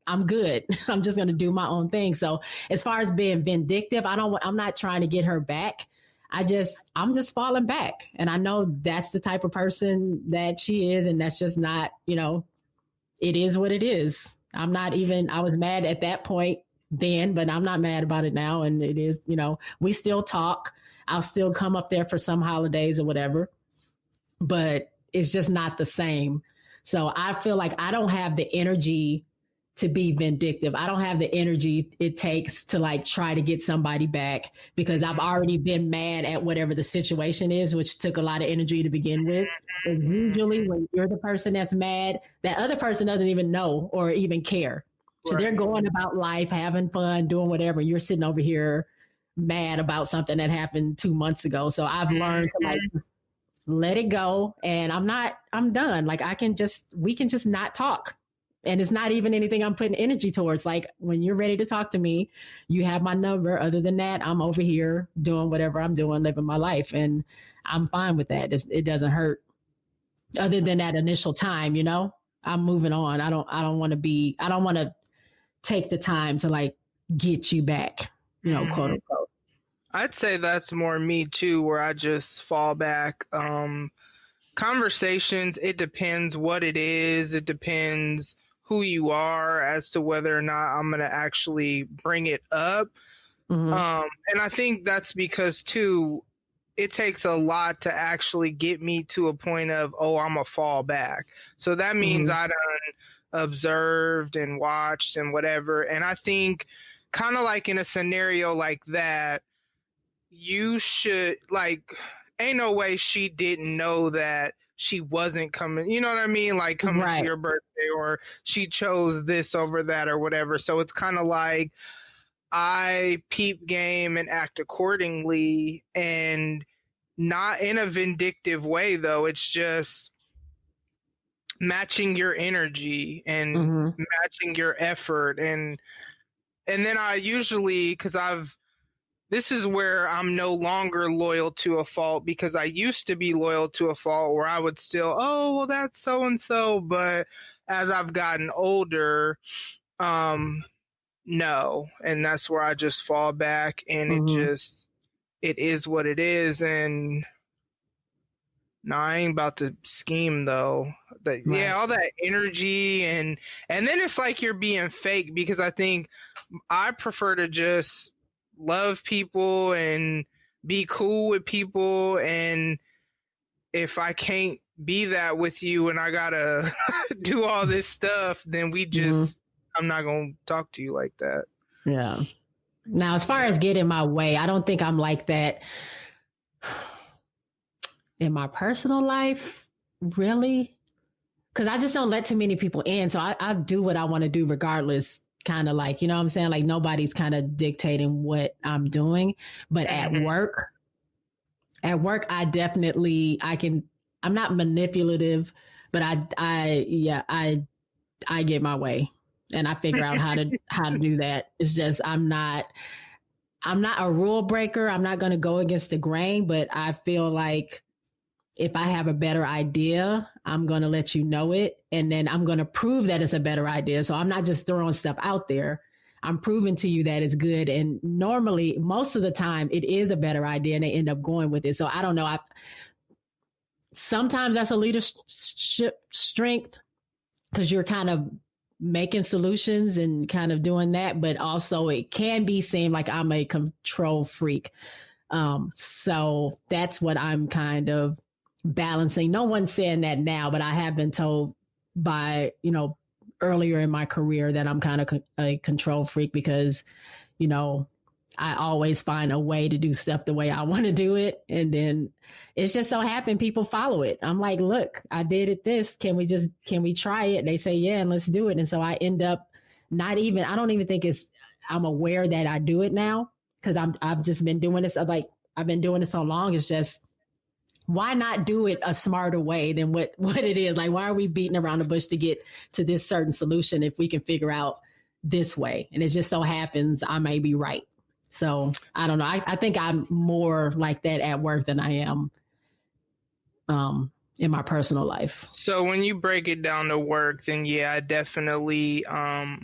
I'm good. I'm just going to do my own thing. So as far as being vindictive, I'm not trying to get her back. I'm just falling back. And I know that's the type of person that she is. And that's just not, it is what it is. I was mad at that point then, but I'm not mad about it now. And it is, we still talk. I'll still come up there for some holidays or whatever, but it's just not the same. So I feel like I don't have the energy to be vindictive. I don't have the energy it takes to like try to get somebody back because I've already been mad at whatever the situation is, which took a lot of energy to begin with. And usually when you're the person that's mad, that other person doesn't even know or even care. So they're going about life, having fun, doing whatever. You're sitting over here mad about something that happened 2 months ago. So I've learned to like let it go. And I'm done. Like we can just not talk. And it's not even anything I'm putting energy towards. Like when you're ready to talk to me, you have my number. Other than that, I'm over here doing whatever I'm doing, living my life. And I'm fine with that. It doesn't hurt. Other than that initial time, I'm moving on. I don't want to take the time to like get you back, quote unquote. I'd say that's more me too, where I just fall back. Conversations, it depends what it is. It depends who you are as to whether or not I'm going to actually bring it up. And I think that's because too, it takes a lot to actually get me to a point of, I'm a fall back. So that means I done observed and watched and whatever. And I think kind of like in a scenario like that, you should ain't no way she didn't know that she wasn't coming, you know what I mean? Like coming to your birthday, or she chose this over that or whatever. So it's kind of like I peep game and act accordingly, and not in a vindictive way though. It's just, matching your energy and Mm-hmm. matching your effort. And then I usually, this is where I'm no longer loyal to a fault, because I used to be loyal to a fault where I would still, oh, well, that's so and so. But as I've gotten older, no. And that's where I just fall back, and Mm-hmm. it is what it is. And no, I ain't about to scheme though. Yeah, Right. all that energy, and then it's like you're being fake, because I think I prefer to just love people and be cool with people. And if I can't be that with you and I gotta do all this stuff, then Mm-hmm. I'm not gonna talk to you like that. Yeah. Now, as far Yeah. as getting my way, I don't think I'm like that in my personal life, really. Because I just don't let too many people in. So I do what I want to do regardless. Kind of like, you know what I'm saying? Like nobody's kind of dictating what I'm doing. But Mm-hmm. at work, I'm not manipulative, but I get my way and I figure out how to do that. It's just, I'm not a rule breaker. I'm not going to go against the grain, but I feel like if I have a better idea, I'm going to let you know it. And then I'm going to prove that it's a better idea. So I'm not just throwing stuff out there. I'm proving to you that it's good. And normally, most of the time, it is a better idea and they end up going with it. So I don't know. Sometimes that's a leadership strength because you're kind of making solutions and kind of doing that. But also, it can be seen like I'm a control freak. So that's what I'm kind of balancing. No one's saying that now, but I have been told by, earlier in my career that I'm kind of a control freak because, you know, I always find a way to do stuff the way I want to do it. And then it's just so happened people follow it. I'm like, look, I did it this. Can we try it? They say, yeah, and let's do it. And so I end up I don't even think I'm aware that I do it now because I've just been doing this. I've been doing it so long. It's just, why not do it a smarter way than what it is? Like, why are we beating around the bush to get to this certain solution if we can figure out this way? And it just so happens I may be right. So I don't know. I think I'm more like that at work than I am in my personal life. So when you break it down to work, then yeah, I definitely I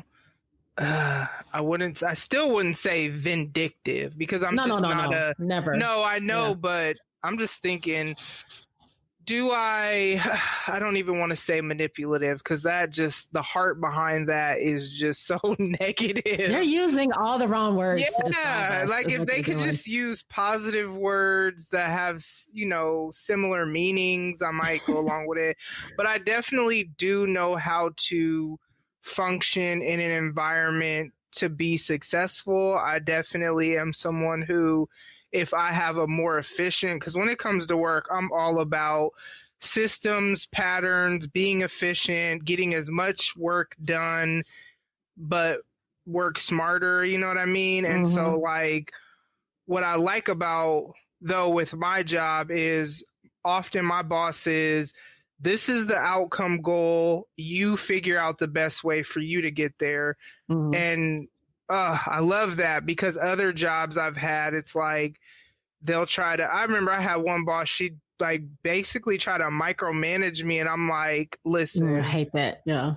still wouldn't say vindictive, because I'm No, no, just no, not no, a, never. no, I Yeah. know, but I'm just thinking, do I I don't even want to say manipulative, because the heart behind that is just so They're negative. using all the wrong words to describe Yeah, us. like Is if what they they're could doing. just use positive words that have, similar meanings, I might go along with it. But I definitely do know how to function in an environment to be successful. I definitely am someone who, if I have a more efficient, because when it comes to work, I'm all about systems, patterns, being efficient, getting as much work done, but work smarter, you know what I mean? And so, Mm-hmm. like, what I like about, though, with my job is often my boss is, this is the outcome goal, you figure out the best way for you to get there. Mm-hmm. And I love that, because other jobs I've had, it's like they'll try to, I remember I had one boss, she like basically try to micromanage me, and I'm like, I listen, hate that. Yeah.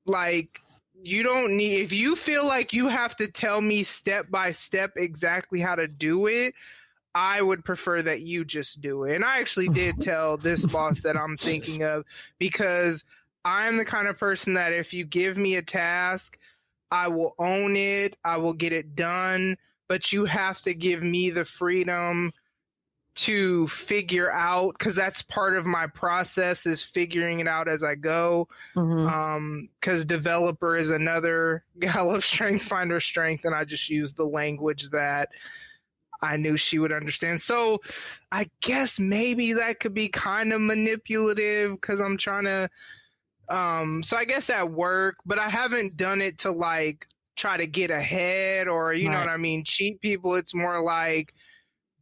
like, you don't need, if you feel like you have to tell me step by step exactly how to do it, I would prefer that you just do it. And I actually did tell this boss that I'm thinking of, because I'm the kind of person that if you give me a task, I will own it, I will get it done, but you have to give me the freedom to figure out, because that's part of my process, is figuring it out as I go. Mm-hmm. Because developer is another, I love strength finder strength, and I just use the language that I knew she would understand. So I guess maybe that could be kind of manipulative, because I'm trying to, so I guess at work, but I haven't done it to like try to get ahead, or, you know what Right. I mean, cheat people. It's more like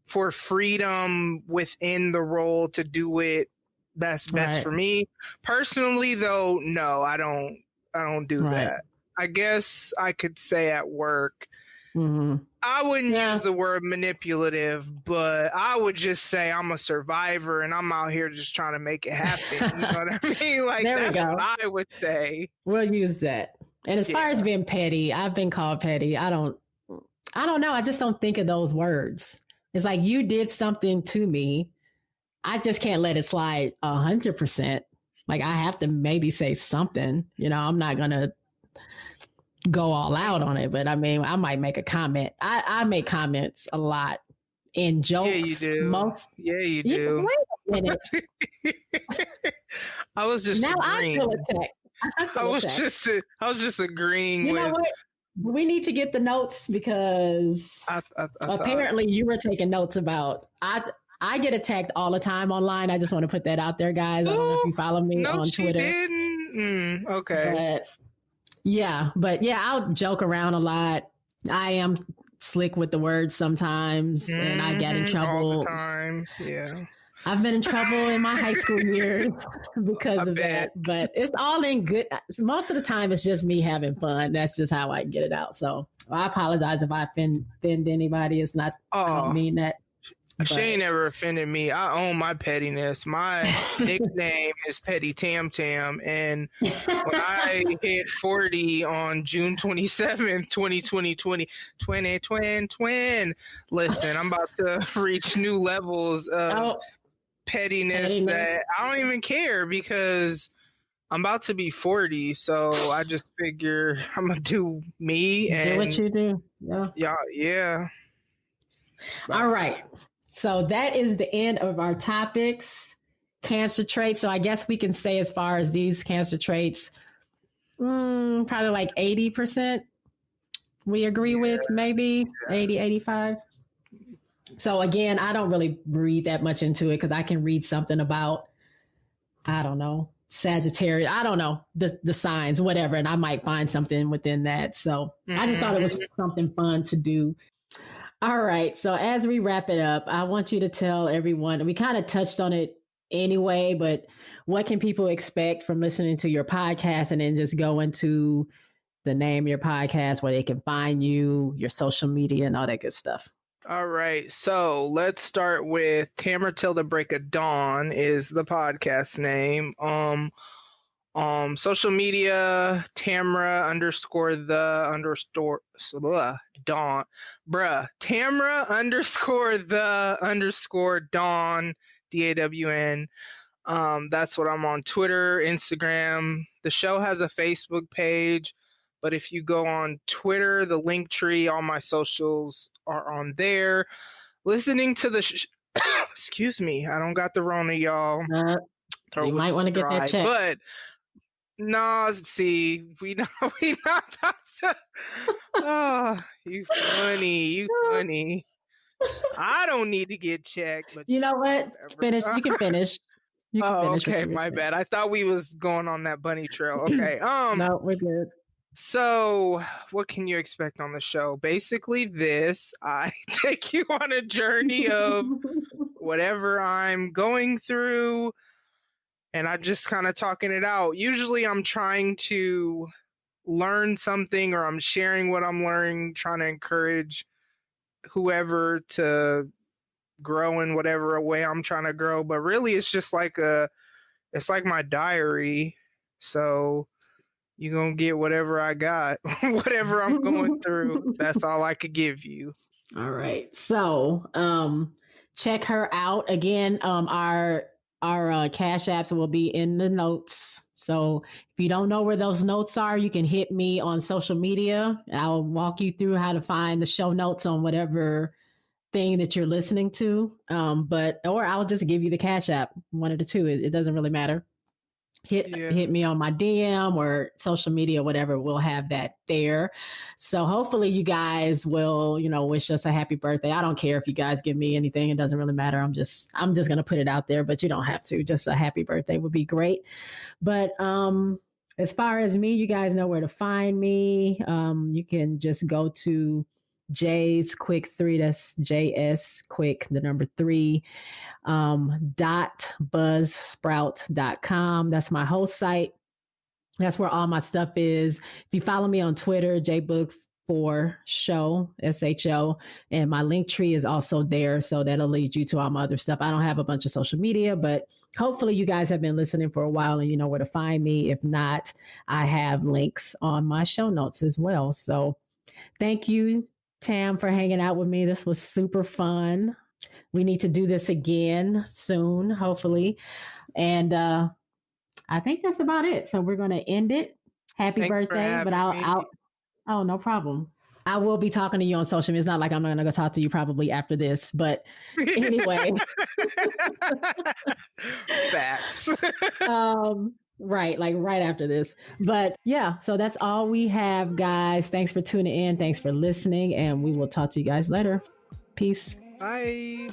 for freedom within the role to do it that's best for me. Personally, though, no, I don't do that. I guess I could say at work. I wouldn't use the word manipulative, but I would just say I'm a survivor and I'm out here just trying to make it happen. You know what I mean? Like, that's what I would say. We'll use that. And as far as being petty, I've been called petty. I don't know. I just don't think of those words. It's like, you did something to me. I just can't let it slide 100%. Like, I have to maybe say something. You know, I'm not going to go all out on it, but I mean, I might make a comment. I make comments a lot in jokes. Yeah, you do. You do. Wait a minute. I was just now agreeing. I feel attacked. I was just agreeing you with. Know what? We need to get the notes because apparently you were taking notes about. I get attacked all the time online. I just want to put that out there, guys. I don't know if you follow me on Twitter. Okay. But I'll joke around a lot. I am slick with the words sometimes, and I get in trouble all the time. Yeah. I've been in trouble in my high school years because of that, but it's all in good. Most of the time, it's just me having fun. That's just how I get it out. So I apologize if I offend anybody. It's not, I don't mean that. She ain't never offended me. I own my pettiness. My nickname is Petty Tam Tam. And when I hit 40 on June 27th, 2020, listen, I'm about to reach new levels of pettiness that I don't even care because I'm about to be 40. So I just figure I'm going to do me. And do what you do. Yeah. All right. So that is the end of our topics, cancer traits. So I guess we can say as far as these cancer traits, probably like 80% we agree with, maybe 80, 85. So again, I don't really read that much into it because I can read something about, I don't know, Sagittarius. I don't know, the signs, whatever. And I might find something within that. So I just thought it was something fun to do. All right. So as we wrap it up, I want you to tell everyone, we kind of touched on it anyway, but what can people expect from listening to your podcast, and then just go into the name of your podcast, where they can find you, your social media, and all that good stuff. All right. So let's start with Tamara Till the Break of Dawn is the podcast name. Social media, Tamara Dawn. Tamara _Dawn, DAWN. That's what I'm on Twitter, Instagram. The show has a Facebook page, but if you go on Twitter, the link tree, all my socials are on there. Listening to the excuse me, I don't got the Rona, y'all. You might want to get that checked. But no, see, we not about to. Oh, you funny. I don't need to get checked, but you know what? Finish. You can finish. Okay, my bad. I thought we was going on that bunny trail. Okay. No, we're good. So, what can you expect on the show? Basically, I take you on a journey of whatever I'm going through, and I'm just kind of talking it out. Usually, I'm trying to learn something, or I'm sharing what I'm learning, trying to encourage whoever to grow in whatever way I'm trying to grow. But really, it's just like it's like my diary. So you're going to get whatever I got, whatever I'm going through. That's all I could give you. All right. So check her out. Again, our Cash Apps will be in the notes. So if you don't know where those notes are, you can hit me on social media. I'll walk you through how to find the show notes on whatever thing that you're listening to. Or I'll just give you the Cash App, one of the two. It doesn't really matter. Hit me on my DM or social media, whatever. We'll have that there. So hopefully you guys will, wish us a happy birthday. I don't care if you guys give me anything. It doesn't really matter. I'm just going to put it out there, but you don't have to. Just a happy birthday would be great. But as far as me, you guys know where to find me. You can just go to J's Quick 3. That's JS Quick, the number 3. .buzzsprout.com. That's my host site. That's where all my stuff is. If you follow me on Twitter, JBoog for show, SHO, and my link tree is also there. So that'll lead you to all my other stuff. I don't have a bunch of social media, but hopefully you guys have been listening for a while and you know where to find me. If not, I have links on my show notes as well. So thank you, Tam, for hanging out with me. This was super fun. We need to do this again soon, hopefully. And I think that's about it. So we're going to end it. Happy Thanks birthday. But oh, no problem. I will be talking to you on social media. It's not like I'm not going to go talk to you probably after this. But anyway. Facts. Right, like right after this. But yeah, so that's all we have, guys. Thanks for tuning in. Thanks for listening. And we will talk to you guys later. Peace. Bye.